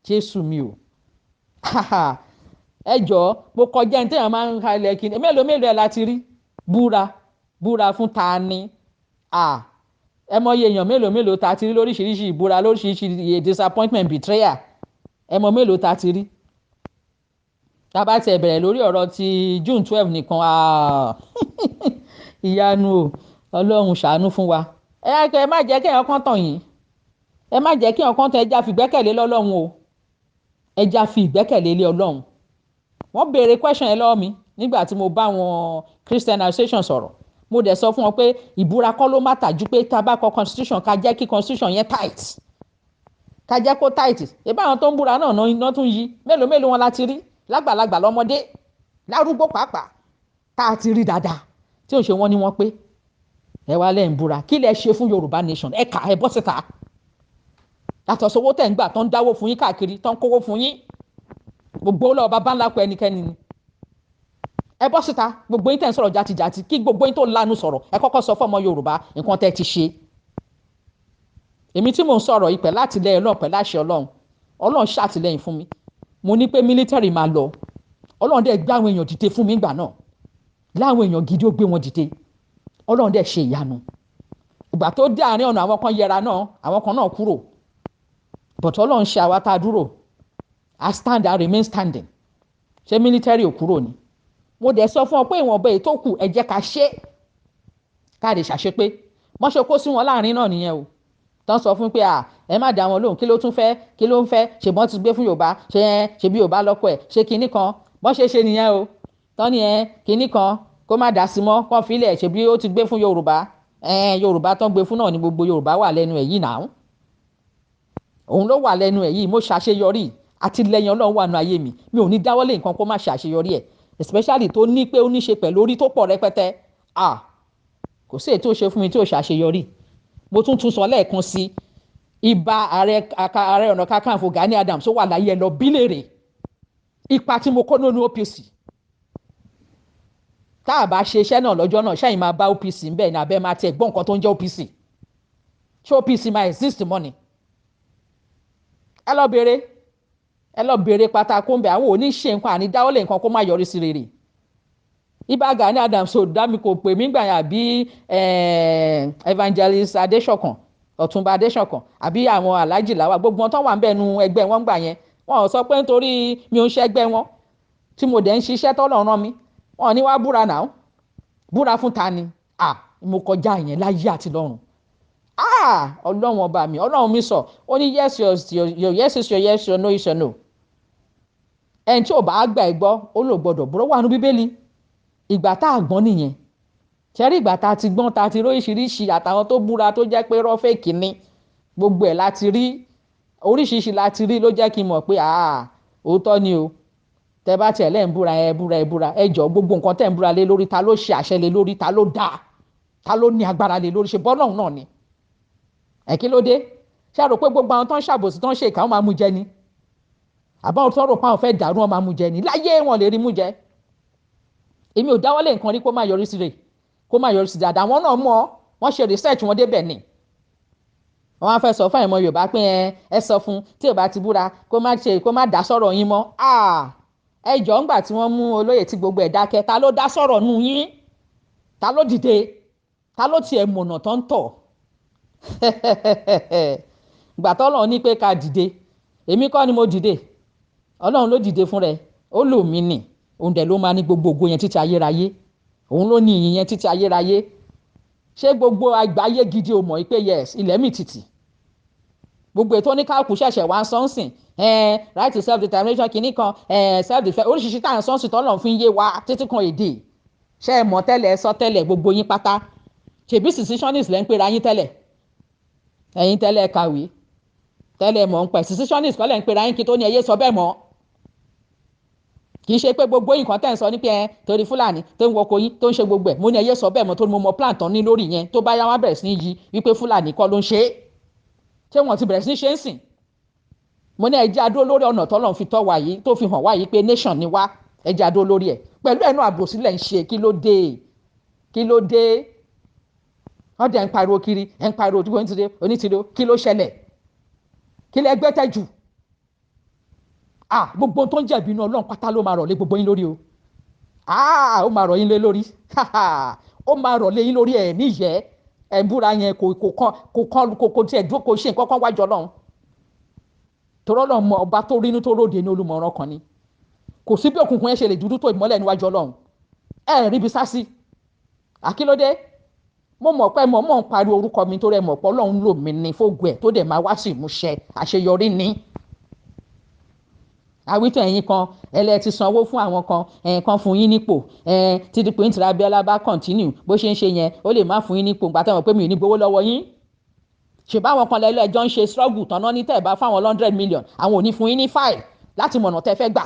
Jésù mi o ẹ jọ̀ọ́ mo kọjá ní téèyàn máa ń halẹ̀ kí ni mélòó ẹ̀ láti rí búra fún ta ni ẹ mọye èèyàn mélòó ta ti rí lóríṣiríṣi ìbúra lóríṣiríṣi disappointment betrayal ẹ mọ mélòó ta ti rí tá a bá tiẹ̀ bẹ̀rẹ̀ lórí ọ̀rọ̀ ti June 12 nìkan ìyanu o Ọlọ́run ṣàánú fún wa ẹ má jẹ́ kí èèyàn kan tàn yín ẹ má jẹ́ kí èèyàn kan tàn ẹja fi ìgbẹ́kẹ̀lé lọ́lọ́run o ẹja fi ìgbẹ́kẹ̀lé lé Ọlọ́run wọ́n béèrè question ẹ lọ́wọ́ mi nígbà tí mo bá wọn Christian Association sọ̀rọ̀ mo dẹ̀ sọ fún wọn pé ìbúra kọ́ ló má tàjú pé tá a bá kọ constitution ká jẹ́ kí constitution yẹn tight ká jẹ́ kó tight ìbáwọn tó ń búra náà náà tún yí mélòó wọn láti rí lágbàlagbà lọ́mọdé lárúgbó pàápàá tá a ti rí dáadáa tí ò ṣe wọ́n ní wọ́n pé ẹ wá lẹ́yìn búra kí lẹ ṣe fún Yorùbá nation ẹ kà ẹ bọ́ síta yàtọ̀ sówó tẹ̀ ń gbà tó ń dáwó fún yín káàkiri tó ń kówó fún yín gbogbo lọ́ọ́ bá ńlá pẹ́ ẹnikẹ́ni ni ẹ bọ́ síta gbogbo yín tẹ̀ ń sọ̀rọ̀ játijàti kí gbogbo yín tó lanu sọ̀rọ̀ ẹ kọ́kọ́ sọ fún ọmọ Yorùbá nǹkan tẹ́ ti ṣe èmi tí mò ń sọ̀rọ̀ yìí pẹ̀lú àtìlẹ́yìn Ọlọ́run pẹ̀lú àṣẹ Ọlọ́run ṣàtìlẹ́yìn fún mi mo ní pé mílítẹ̀rì máa lọ Ọlọ́run dẹ̀ gbé àwọn èèyàn dìde fún mi ìgbà náà láwọn èèyàn gidi ó gbé wọn dìde Ọlọ́run dẹ̀ ṣe ìyanu ìgbà tó dé àárín ọ̀nà àwọn kan yẹra náà àwọn kan náà kúrò but Ọlọ́run ṣe àwa tá a dúró I stand I remain standing ṣé mílítẹ̀rì ò kúrò ni mo dẹ̀ sọ fún ọ pé ìwọ̀nba èyí tó kù ẹ jẹ́ ká ṣe káàdì ṣàṣepé wọ́n ṣe kó sí wọn láàrin náà nìyẹn o tán sọ fún pé ẹ má dá wọn lóhùn kí ló tún fẹ́ kí ló ń fẹ́ ṣèbọn ti gbé fún Yorùbá ṣe bí Yorùbá lọ́kọ̀ ẹ̀ ṣe kinní kan bọ́n ṣe nìyẹn o tán ni kinní kan kó má dá sí mọ́ kó filẹ̀ ṣe bí ó ti gbé fún Yorùbá Yorùbá tán gbé fún náà ni gbogbo Yorùbá wà lẹ́nu ẹ̀ yìí náà òun ló wà lẹ́nu ẹ̀ yìí mo ṣàṣeyọrí àtìlẹ́yìn Ọlọ́run wà nù ayé mi ò ní dáwọ́lé nǹkan kó má ṣàṣeyọrí ẹ̀ especially tó ní pé ó ní ṣe pẹ̀lú orí tó pọ̀ rẹpẹtẹ kò sí èyí tó ṣe fún mi tí ò ṣàṣeyọrí mo tún sọ lẹ́ẹ̀kan sí ìbà ààrẹ ọ̀nà kakanfò Gani Adams tó wà láyé ẹ lọ bílèrè ipa tí mo kó nínú OPC tá a bá ṣe iṣẹ́ náà lọ́jọ́ náà ṣáà máa bá OPC ń bẹ̀ ní abẹ́ máa tiẹ̀ gbọ́ nǹkan tó ń jẹ́ OPC ṣé OPC máa exist mọ́ ni ẹ lọ béèrè pátákó ń bẹ̀ àwọn oníṣe nǹkan àní dáwọ́lé nǹkan kó má yọrí sí rere ibà Gani Adams ò dá mi kò pè mí gbàyàn àbí evangelist Adéṣọ̀kan Ọ̀túnba Adéṣọ̀kan àbí àwọn Alhaji Lawal gbogbo wọn tó wà ń bẹ̀ nu ẹgbẹ́ wọn gbà yẹn wọn ò sọ pé nítorí mi ò ń ṣẹgbẹ́ wọn tí mo dẹ̀ ń ṣiṣẹ́ tọ́lọ́run rán mi wọn ò ní wá búra náà búra fún ta ni mo kọjá yẹn láyé àti lọ́run Ọlọ́run ọba mi Ọlọ́run mi sọ ó ní yes is your yes your no is your no ẹni tí ò bá gbà ẹ gbọ́ ó lò gbọ́dọ̀ búrọ́ wà ní Bíbélì ìgbà tá a gbọ́n nìyẹn ṣẹ́rí ìgbà tá a ti gbọ́n tá a ti róríṣiríṣi àtàwọn tó búra tó jẹ́ pé rọ́fẹ̀kì ni gbogbo ẹ̀ láti rí oríṣiríṣi láti rí ló jẹ́ kí n mọ̀ pé òótọ́ ni o tẹ bá tiẹ̀ lẹ́ ń búra ẹ jọ gbogbo nǹkan tẹ̀ ń búra lé lórí ta ló ṣe àṣẹ lé lórí ta ló dá ta ló ní agbára lé lórí ṣe bọ́lọ́hún náà ni kí ló dé ṣé a rò pé gbogbo àwọn tó ń ṣàbòsí tó ń ṣe ìkà wọn máa mú jẹ ni àbáwọn tó ń rò pé àwọn fẹ́ dàrú wọn máa mú jẹ ni láyé wọn lè rí mú jẹ èmi ò dáwọ́lé nǹkan rí kó má yọrí sí rè kó má yọrí sí dáadáa àwọn náà mọ̀ wọ́n ṣe research wọn débẹ̀ ni wọ́n á fẹ́ sọ fún ẹ̀mọ Yorùbá pé ẹ sọ fún tí ò bá ti búra kó má dá sọ̀rọ̀ yín mọ́ ẹ jọ ńgbà tí wọ́n mú olóyè tí gbogbo ẹ̀ dákẹ́ ta ló dá sọ̀rọ̀ nù yín ta ló dìde ta ló tiẹ̀ mọ̀nà tó ń tọ̀ ìgbà tọ́lọ́run ní pé ká dìde èmi kọ́ ni mo dìde Ọlọ́run ló dìde fún rẹ̀ ó lò mí nì òun dẹ̀ ló máa ní gbogbo ògo yẹn títí ayérayé òun ló ní ìyìn yẹn títí ayérayé ṣé gbogbo àgbáyé gidi ò mọ̀ pé yes ilẹ̀ mi tìtì gbogbo ètò oníkàkùn ṣẹ̀ṣẹ̀ wá ń sọ́nsìn right to self determination kìíní kan self defence oríṣiríṣi tá à ń sọ́nsìn tọ́lọ̀ fi ń yé wa títí kan èdè ṣé ẹ mọ̀ tẹ́lẹ̀ ẹ sọ tẹ́lẹ̀ gbogbo yín pátá ṣèbí secessionist lẹ́ ń pera yín tẹ́lẹ̀ ẹ̀yin tẹ́lẹ̀ kàwé tẹ́lẹ̀ mọ̀ ń pẹ́ secessionist kọ́ lẹ́ ń pera yín kí tó ní ẹyẹ sọ bẹ́ẹ̀ mọ́ kì í ṣe pé gbogbo nǹkan tẹ́ ń sọ ní pé torí Fúlàní tó ń wọkọ̀ yín tó ń ṣe gbogbo ẹ̀ mo ní ẹyẹ sọ bẹ́ẹ̀ mọ́ tó ní mo mọ plan tán ní lórí yẹn tó bá yá wá bẹ̀rẹ̀ sí ní yí wípé Fúlàní kọ́ ló ń ṣe é ṣé wọ́n ti bẹ̀rẹ̀ sí ní ṣe ń sìn mo ní ẹjẹ́ adó lórí ọ̀nà tọ́lọ́run fi tọ́ wa yìí tó fi hàn wá yìí pé nation ni wá ẹjẹ́ adó lórí ẹ̀ pẹ̀lú ẹnu àbòsílẹ̀ ń ṣe kí ló dé wọ́n dẹ̀ ń pariwo kiri ẹ̀ ń pariwo Onítìrí kí ló ṣẹlẹ̀ kí lẹ gbé tẹ́jù gbogbo tó ń jẹ̀bi inú Ọlọ́run pátá ló máa rọ̀ lé gbogbo yín lórí o ó máa rọ̀ yín lé lórí ó máa rọ̀ lé yín lórí ẹ̀ níyẹ́ ẹ̀búra yẹn kò tiẹ̀ dúró kò ṣe nǹkan kan wájú Ọlọ́run torí Ọlọ́run mọ ọba tó rínú tó ròde ní olùmọ̀ràn kan ni kò sí bí òkùnkùn yẹn ṣe lè dúdú tó ìmọ́lẹ̀ níwájú Ọlọ́run ríbi sásí àkílódé mo mọ̀ pé mo mọ̀ ń pariwo orúkọ mi torí ẹ mọ̀ pé Ọlọ́run lò mí ní fógun ẹ̀ tó dẹ̀ máa wá sí ìmúṣẹ àṣeyọrí ní àwítọ̀ ẹ̀yin kan ẹlẹ́ ti sanwó fún àwọn kan kan fún yín nípò tí dípò Onitiri Abiola bá continue bó ṣe ń ṣe yẹn ó lè má fún yín nípò gbà tẹ́wọ̀n pé mi ò ní gbowó lọ́wọ́ yín ṣèbáwọn kan lẹ́lọ́ ẹjọ́ ń ṣe struggle tán náà ní tẹ̀ bá fáwọn 100 million àwọn ò ní fún yín ní 5 láti mọ̀nà tẹ́ fẹ́ gbà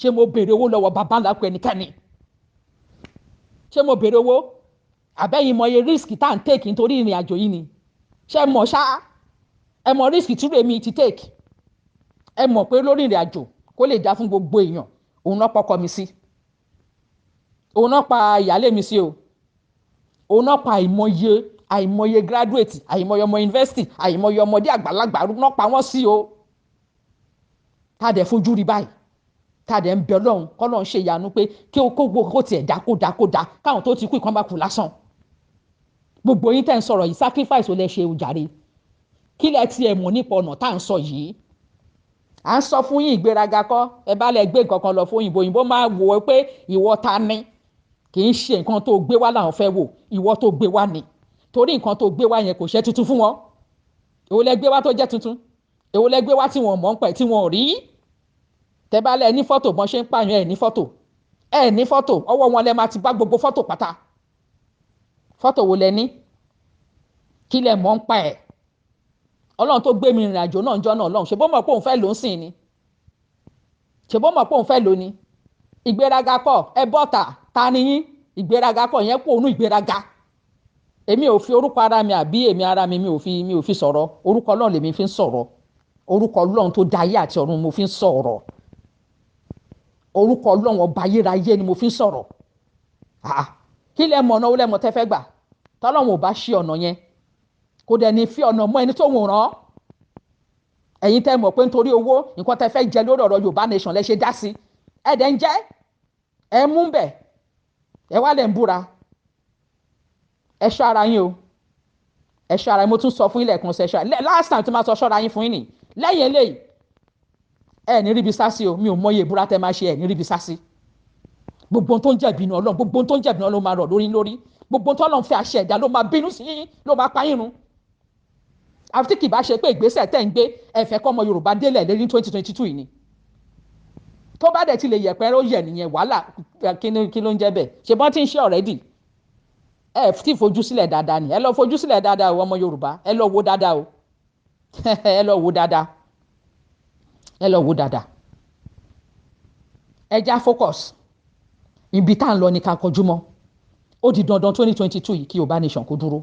ṣé mo béèrè owó lọ́wọ́ bàbá ńlá pé ẹnikẹ́ni ṣé mo béèrè owó àbẹ́yìn mọ iye risk tá à ń take nítorí ìrìn àjò yìí ni ṣé mọ̀ ṣá ẹ mọ risk tí rèmi ti take ẹ mọ̀ pé lórí ìrìn àjò kó lè dá fún gbogbo èèyàn òun náà pọkọ mi sí òun náà pa ìyálé mi sí o òun náà pa àìmọye graduate àìmọye ọmọ university àìmọye ọmọdé àgbàlagbà náà pa wọ́n sí o tá a dẹ̀ fojú rí báyìí tá a dẹ̀ ń bẹ Ọlọ́run k'Ọlọ́run ṣe ìyanu pé kí ó kó tiẹ̀ dá kó dá káwọn tó ti kú ìkan bá kú lásán gbogbo yín tẹ́ ń sọ̀rọ̀ yìí sacrifice ò lè ṣe òjàre kí lẹ tiẹ̀ mọ̀ nípa ọ̀nà tá à ń sọ yìí à ń sọ fún yín ìgbéraga kọ́ ẹ bá lẹ gbé nǹkan kan lọ fún òyìnbó máa wò ó pé ìwọ ta ni kì í ṣe nǹkan tó gbé wá làwọn fẹ́ wò ìwọ tó gbé wá ni torí nǹkan tó gbé wá yẹn kò ṣe tuntun fún wọn èwo lẹ gbé wá tó jẹ́ tuntun èwo lẹ gbé wá tí wọn mọ̀ ń pẹ̀ tí wọn ò rí tẹ bá lẹ ní fọ́tò bọ́n ṣe ń pààyàn ẹ̀ ní fọ́tò ẹ ní fọ́tò, ọwọ́ wọn lẹ máa ti bá gbogbo fọ́tò pátá. Fọ́tò wo lẹ ní? Kí lẹ mọ̀ ń pa ẹ̀? Ọlọ́run tó gbé mi rìnrìn àjò náà jọ́ náà Ọlọ́run ṣe bó mọ̀ pé òun fẹ́ lò ń sìn ni, ṣe bó mọ̀ pé òun fẹ́ lò ni. Ìgbéraga kọ́ ẹ bọ́ta ta ni yín? Ìgbéraga kọ́ yẹn kó onú ìgbéraga. Èmi ò fi orúkọ ara mi àbí èmi ara mi mi ò fi sọ̀rọ̀. Orúkọ Ọlọ́run lèmi fi ń sọ̀rọ̀. Orúkọ Ọlọ́run tó dá ayé àti ọ̀run mo fi ń sọ̀rọ̀. Orúkọ Ọlọ́run ọba ayérayé ni mo fi ń sọ̀rọ̀. Kí lẹ mọ̀ ọ̀nà ó lẹ́mọ̀ tẹ́ fẹ́ gbà? Tọ́lọ́run ò bá ṣí ọ̀nà yẹn, kò dẹ̀ ní fi ọ̀nà mọ́ ẹni tó wò rán. Ẹ̀yin tẹ́ mọ̀ pé nítorí owó nǹkan tẹ́ fẹ́ jẹ lórí ọ̀rọ̀ Yorùbá nation lẹ ṣe dá sí. Ẹ dẹ̀ ń jẹ́, ẹ mú bẹ̀, ẹ wá lẹ̀ ń búra. Ẹ ṣọ́ ara yín o, ẹ ṣọ́ ara yín. Mo tún sọ fún ilẹ̀ kan ṣe ṣọ́. Last time tí máa sọ ṣọ́ra yín fún yín nì. Lẹ́yìn eléyìí ẹ ní ríbi sásí o, mi ò mọye ìbúra tẹ́ máa ṣe, ẹ ní ríbi sásí. Gbogbo tó ń jẹ̀bi inú Ọlọ́run, gbogbo tó ń jẹ̀bi inú Ọlọ́run ló máa rọ̀ lórí. Gbogbo tó Ọlọ́run fẹ́ àṣẹ ẹ̀dá ló máa bínú sí yín, ló máa pa yín run. Àfi tí kì bá ṣe pé ìgbésẹ̀ tẹ́ ń gbé ẹ fẹ́ kọ́ ọmọ Yorùbá délẹ̀ lórí 2022 yìí ni. Tó bá dẹ̀ ti lè yẹ̀pẹ̀ ó yẹ̀ nìyẹn, wàhálà kí ló ń jẹ́ bẹ́ẹ̀? Ṣé bọ́n ti ń ṣe already? Ẹ ti fojú sílẹ̀ dáadáa ni. Ẹ lọ fojú sílẹ̀ dáadáa o ọmọ Yorùbá, ẹ lọ wo dáadáa o. Ẹ lọ wo dáadáa. Ẹ lọ wo dáadáa. Ẹ já focus. Ibi tá à ń lọ ni ká kọjú mọ́. Ó di dandan 2022 yìí kí Yorùbá nation kó dúró.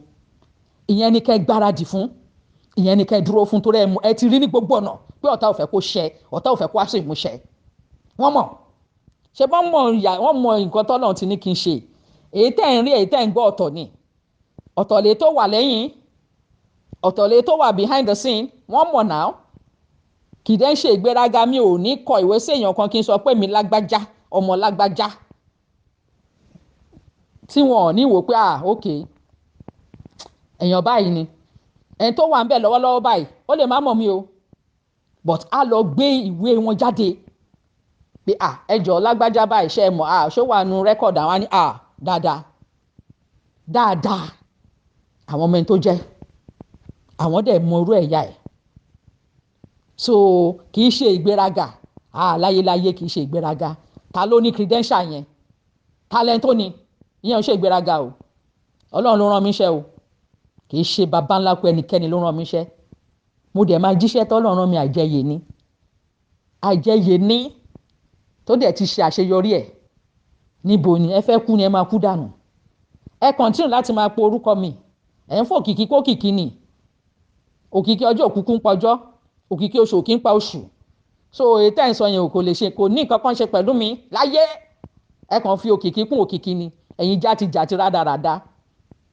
Ìyẹn ni kẹ́ gbáradì fún. Ìyẹn ni kẹ́ dúró fún, torí ẹ ti rí ní gbogbo ọ̀nà pé ọ̀tá ò fẹ́ kó ṣẹ, ọ̀tá ò fẹ́ kó aṣọ ìmúṣẹ. Wọ́n mọ̀. Ṣé wọ́n mọ nǹkan tọ́lọ́run ti ní kí n ṣe. Èyí tẹ́ ń rí, èyí tẹ́ ń gbọ́ ọ̀tọ̀ ni. Ọ̀tọ̀ lè tó wà lẹ́yìn, ọ̀tọ̀ lè tó wà behind the scene. Wọ́n mọ̀ náà. Kì í dẹ́ ń ṣe ìgbéraga. Mi ò ní kọ ìwé sí èèyàn kan kí n sọ pé mi lágbájá, ọmọ lágbájá. Tí wọn ò ní wò pé okay, èèyàn báyìí ni. Ẹni tó wà ń bẹ̀ lọ́wọ́lọ́wọ́ báyìí ó lè má mọ̀ mi o, but a lọ gbé ìwé wọn jáde pé ẹjọ́ lágbájá báyìí ṣe mọ̀ ṣó wà nù rẹ́kọ̀dù àwọn ní dáadáa àwọn ọmọ ẹni tó jẹ́ àwọn dẹ̀ mọ irú ẹ̀yà ẹ̀. So kì í ṣe ìgbéraga. Láyéláyé kì í ṣe ìgbéraga. Ta ló ní credential yẹn? Talent tó ní ìyẹn ò ṣe ìgbéraga o. Ọlọ́run ló rán mi iṣẹ́ o. Kì í ṣe bàbá ńlá pé ẹnikẹ́ni ló rán mi iṣẹ́. Mo dẹ̀ máa jíṣẹ́ tọ́lọ́run rán mi àjẹyè ni. Àjẹyè ni tó dẹ̀ ti ṣe àṣeyọrí ẹ̀. Níbo ni ẹ fẹ́ kú ni ẹ máa kú dànù. Ẹ continue láti máa po orúkọ mi. Ẹ ń fò kìkì kó kìkì ni. Òkìkí ọjọ́ òkùnkùn ń pa ọjọ́, òkìkí oṣù òkì ń pa oṣù. So ètò ẹ̀ ń sọ yẹn kò lè ṣe, kò ní nǹkan kan ṣe pẹ̀lú mi láyé. Ẹ kàn fi òkìkí kún òkìkí ni. Ẹ̀yin játijàti rádaràda.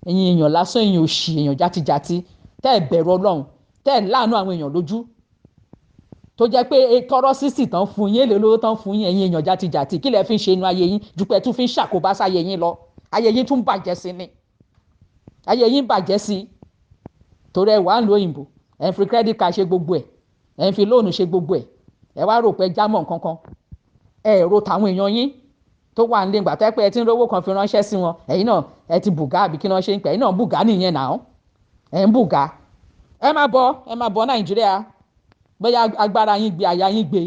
Ẹ̀yin èèyàn lásán, ẹ̀yin òṣì, èèyàn játijàti. Tẹ́ ẹ bẹ̀rù Ọlọ́run, tẹ́ ẹ láàánú àwọn èèyàn lójú. Tó jẹ́ pé tọrọ sísì tán fún yín, èlé olówó tán fún yín, ẹ̀yin èèyàn játijàti. Kí lẹ fi ń ṣe inú ayé yín ju pé tún fi ń ṣàkóbá sáyé yín lọ. Ayé yín tún bàjẹ́ sí ni. Ayé yín bàjẹ́ sí. Torí ẹ wà ń lo òyìnbó, ẹ ń fi credit card ṣe gbogbo ẹ̀, ẹ ń fi lóònù ṣe gbogbo ẹ̀. Ẹ wá rò pé jámọ̀ nǹkan kan. Ẹ rò tàwọn èèyàn yín tó wà nílé ìgbà tó pé ẹ ti ń rówó kan fi ránṣẹ́ sí wọn. Ẹ̀yin náà ẹ ti bùgá àbí kí wọ́n ṣe ń pẹ́. Ẹ̀yin náà bùgá nìyẹn náà. Ẹ ń bùgá. Ẹ máa bọ̀ Nàìjíríà. Bóyá agbára yín gbé, àyà yín gbé.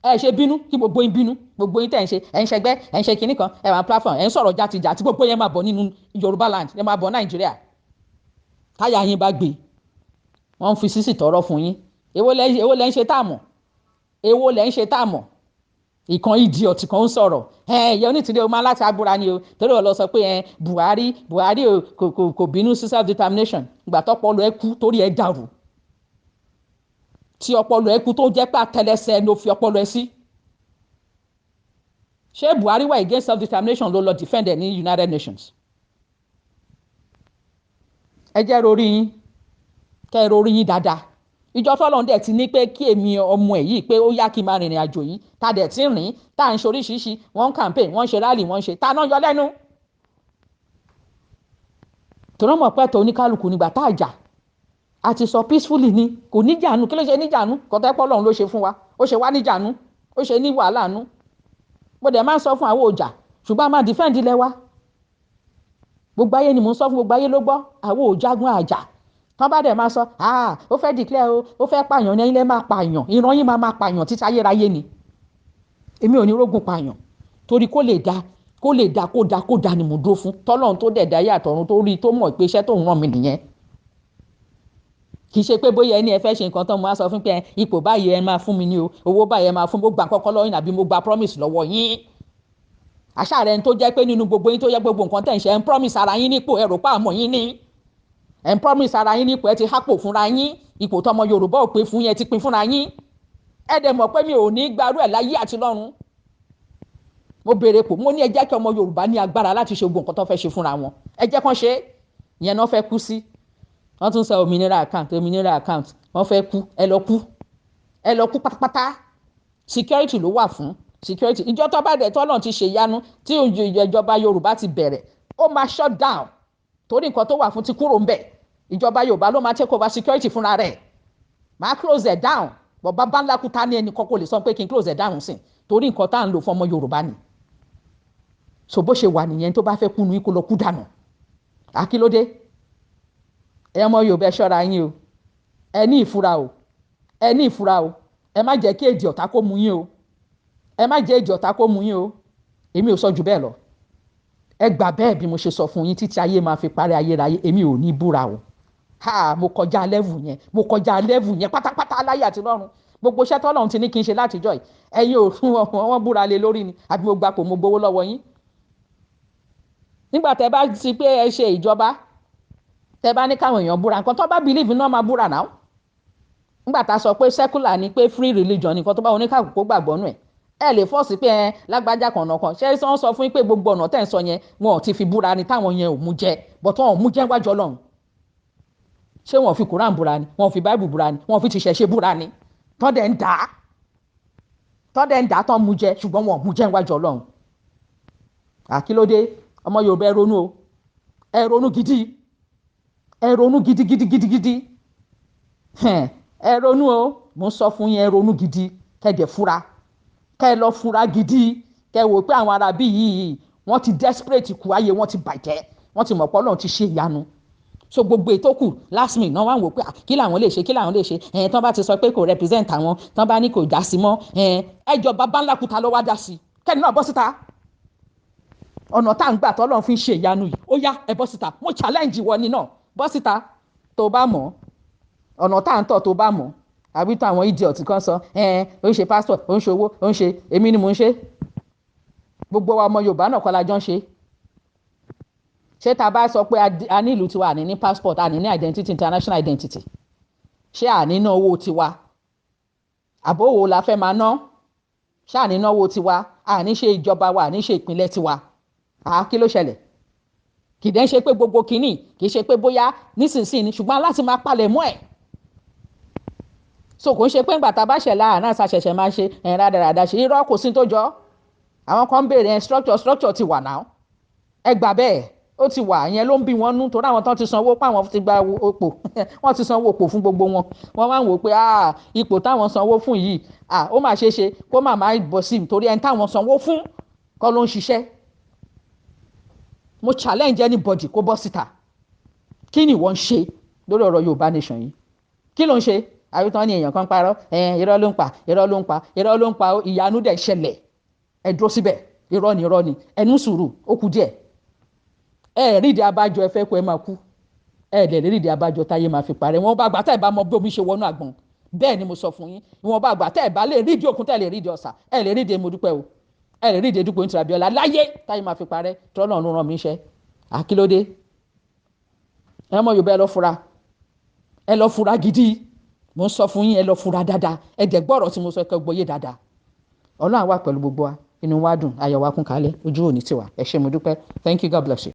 Ẹ ṣe bínú kí gbogbo yín bínú. Gbogbo yín tẹ̀ ń ṣe, ẹ̀ ń ṣẹgbẹ́, ẹ̀ ń ṣe kinní kan, ẹ̀ wà platform, ẹ̀ ń sọ̀rọ̀ játijàti. Gbogbo yẹn máa bọ̀ nínú Yorùbá land. Ẹ máa bọ̀ Nàìjíríà. Táyà yín bá gbé, wọ́n fi sísì tọrọ fún yín. Èwo lẹ ń ṣe táàmù? Èwo lẹ ń ṣe táàmù? Ìkan idiot kan ń sọ̀rọ̀. Ìyá Onitiri o máa láti abúra ni o. Torí ó lọ sọ pé Buhari kò bínú sí self determination. Ìgbà tọ́pọ̀lọ ẹ kú torí ẹ dàrú. Tí ọpọlọ ẹ kú tó jẹ́ pé àtẹlẹsẹ̀ ló fi ọpọlọ ẹ sí. Ṣé Buhari wà against self determination ló lọ defend ẹ ní United Nations? Ẹ jẹ́ rorí yín. Kẹ́ ẹ rorí yín dáadáa. Ìjọ tọ́lọ́run dẹ̀ ti ní pé kí èmi ọmọ ẹ̀ yìí pé ó yá kí n máa rìnrìn àjò yìí. Ta dẹ̀ ti rìn, tá à ń ṣe oríṣiríṣi, wọ́n ń campaign, wọ́n ń ṣe rally, wọ́n ń ṣe. Ta náà yọ lẹ́nu. Tòun mọ̀ pé tó oníkálukú nígbà tá àjà. A ti sọ peacefully ni, kò níjànú. Kí ló ṣe níjànú? Kọ́tẹ́pọ̀ Ọlọ́run ló ṣe fún wa. Ó ṣe wá níjànú. Ó ṣe ní wàhálà nú. Mo dẹ̀ máa ń sọ fún àwọn ọjà, ṣùgbọ́n a máa defend ilẹ̀ wa. Gbogbo ayé ni mò ń sọ fún, gbogbo ayé ló gbọ́. Àwọn òjagun àjà. Tán bá dẹ̀ máa sọ ó fẹ́ declare ó fẹ́ pààyàn ní ilé máa pààyàn, ìran yín máa pààyàn títí ayérayé ni. Èmi ò ní rógun pààyàn. torí kó dá ni mo dúró fún tọ́lọ́run tó dẹ̀ dá yàtọ̀ ọ̀run tó rí tó mọ̀ pé iṣẹ́ tó ń ràn mí nìyẹn. kì í ṣe pé bóyá ẹni ẹ fẹ́ ṣe nǹkan tán mo á sọ fún pé ipò báyìí ẹ máa fún mi ní o owó báyìí ẹ máa fún mi mo gbà kọ́kọ́ lọ́yìn àbí mo gba promise lọ́wọ́ yín. àṣà rẹ̀ ń tó jẹ́ pé nínú gbogbo yín tó yẹ gbogbo nǹkan tẹ̀ ń ṣe ẹ̀ ń promise ara yín nípò ẹ̀rọ pa àmọ́ yín ní ẹ̀ ń promise ara yín nípò ẹ ti hápò fúnra yín ipò tọmọ Yorùbá ò pé fún yẹn ti pin fúnra yín ẹ dẹ̀ mọ̀ pé mi ò ní gbarú ẹ̀ láyé àti lọ́run. mo béèrè pò mo ní ẹ jẹ́ kí ọmọ Yorùbá ní agbára láti ṣe gbogbo nǹkan tó fẹ́ ṣe fúnra wọn ẹ jẹ́ kán ṣe ìyẹn náà fẹ́ kú sí wọ́n tún sọ òmìnira account wọ́n fẹ́ kú ẹ lọ kú pátápátá security ló wà fún security ìjọ tó bá dẹ̀ tọ́lọ́run ti ṣe ìyanu tí ìjọba Yorùbá ti bẹ̀rẹ̀ ó máa shut down torí nǹkan tó wà fún ti kúrò ń bẹ̀ ìjọba Yorùbá ló máa take over security fúnra rẹ̀ máa close it down bọ̀ bàbá ńlá kúta ní ẹnì kan kò lè sọ pé kí n close it down sí torí nǹkan tá à ń lò fún ọmọ Yorùbá ni so bó ṣe wà nìyẹn tó bá fẹ́ kú nu ikú lọ kú dànù àkílódé ẹ ọmọ Yorùbá ẹ ṣọ́ra yín o ẹ ní ìfura o ẹ má jẹ́ kí èdè ọ̀tá kó mú yín o ẹ má jẹ́ èdè ọ̀tá kó mú yín o èmi ò sọ jù bẹ́ẹ̀ lọ ẹ gbà bẹ́ẹ̀ bí mo ṣe sọ fún yín títí ayé máa fi parí ayérayé èmi ò ní búra o mo kọjá level yẹn pátápátá láyé àti lọ́run gbogbo iṣẹ́ tọ́lọ́run ti ní kí n ṣe látijọ́ yìí ẹ̀yin ò fún wọn búra lé lórí ni àbí mo gbapò mo gbowó lọ́wọ́ yín nígbà tẹ́ bá ti pé ẹ ṣe ìjọba tẹ́ bá ní káwọn èèyàn búra nǹkan tó bá believe náà máa búra náà nígbà tá a sọ pé secular ni pé free religion nǹkan tó bá oníkàkùkù gbàgbọ́ nù ẹ lè fọ́ọ̀sì pé lágbájá kan ọ̀nà kan ṣé wọ́n sọ fún yín pé gbogbo ọ̀nà tẹ́ ń sọ yẹn wọn ò ti fi búra ni táwọn yẹn ò mú jẹ but wọn ò mú jẹ wájú Ọlọ́run ṣé wọn ò fi Quran búra ni wọn ò fi Bible búra ni wọn ò fi ti ṣẹ̀ṣẹ̀ búra ni tọ́dẹ̀ ń dà tán mú jẹ ṣùgbọ́n wọn ò mú jẹ wájú Ọlọ́run àkílódé ọmọ Yorùbá ẹ ronú o ẹ ronú gidigidi ẹ ronú o mo ń sọ fún yín ẹ ronú gidi kẹ́dẹ̀ fura kẹ́ lọ fura gidi kẹ́ wò pé àwọn arábí yìí wọ́n ti desperate kú ayé wọ́n ti bàjẹ́ wọ́n ti mọ̀ pé Ọlọ́run ti ṣe ìyanu so gbogbo ètò kù last minute náà wà wò pé kí làwọn lè ṣe tán bá ti sọ pé kò represent àwọn tán bá ní kò dá sí mọ́ ẹjọ́ bàbá ńlá kúta ló wá dá sí kẹ́ni náà bọ́ síta ọ̀nà tá à ń gbà tọ́lọ́run fi ń ṣe ìyanu yìí ó yá ẹ bọ́ síta mo challenge wọ ni náà bọ́ síta tó bá mọ̀ ọ̀nà tá à ń tọ̀ tó bá mọ̀ àbí tó àwọn idiot kan sọ ó ń ṣe pastor ó ń ṣe owó ó ń ṣe èmi ni mò ń ṣe gbogbo wa ọmọ Yorùbá náà kọ́ la jọ ń ṣe ṣé tá a bá sọ pé a ní ìlú tiwa àní ní passport àní ní identity international identity ṣé àní ná owó tiwa àbówò la fẹ́ máa ná ṣé àní ná owó tiwa àní ṣe ìjọba wa àní ṣe ìpínlẹ̀ tiwa kí ló ṣẹlẹ̀ kì í dẹ́ ṣe pé gbogbo kìíní kì í ṣe pé bóyá nísinsìnyí ṣùgbọ́n láti máa palẹ̀ mọ́ ẹ̀ so kò ń ṣe pé ńgbà tá a bá ṣẹ̀ láàárín náà ṣàṣẹ̀ṣẹ̀ máa ṣe rádaràda ṣe irọ́ kò sí tó jọ àwọn kan ń béèrè structure ti wà náà ẹ gbà bẹ́ẹ̀ ó ti wà yẹn ló ń bí wọn nú torí àwọn tán ti sanwó páwọn ti gba òpò wọ́n ti sanwó òpò fún gbogbo wọn wọ́n máa ń wò pé ipò táwọn sanwó fún yìí ó mà ṣeé ṣe kó má máa bọ̀ sí torí ẹni táwọn sanwó fún kọ́ ló ń ṣiṣẹ́ mo challenge anybody kó bọ́ síta kí ni wọ́n ń ṣe lórí ọ̀rọ̀ Yorùbá nation yìí kí ló ń ṣe àwítán ní èèyàn kan parọ́ irọ́ ló ń pa ìyanu dẹ̀ ṣẹlẹ̀ ẹ dúró síbẹ̀ irọ́ ni ẹnu sùúrù ó kù díẹ̀ ẹ rídìí abájọ ẹ fẹ́ kó ẹ máa kú ẹ lè rídìí abájọ táyé máa fi parẹ́ wọn bá àgbà tá ẹ bá mọ bí omi ṣe wọnú àgbọn bẹ́ẹ̀ ni mo sọ fún yín wọn bá àgbà tá ẹ bá lè rídìí òkun tá ẹ lè rídìí ọ̀sà ẹ lè rídìí Modúpẹ́ o ẹ lè rídìí Dúpẹ́ Onitiri Abiola láyé táyé máa fi parẹ́ tọ́lọ́ ló ràn mí iṣẹ́ àkílódé ẹ mọ Yorùbá ẹ lọ fura gidi mo ń sọ fún yín ẹ lọ fura dáadáa ẹ dẹ̀ gbọ́rọ̀ tí mo sọ kẹ́ gbọ́yé dáadáa Ọlọ́run wà pẹ̀lú gbogbo wa inú wa dùn ayọ̀ wa kún kálẹ̀ ojú òní tiwa ẹ ṣé mo dúpẹ́ thank you God bless you.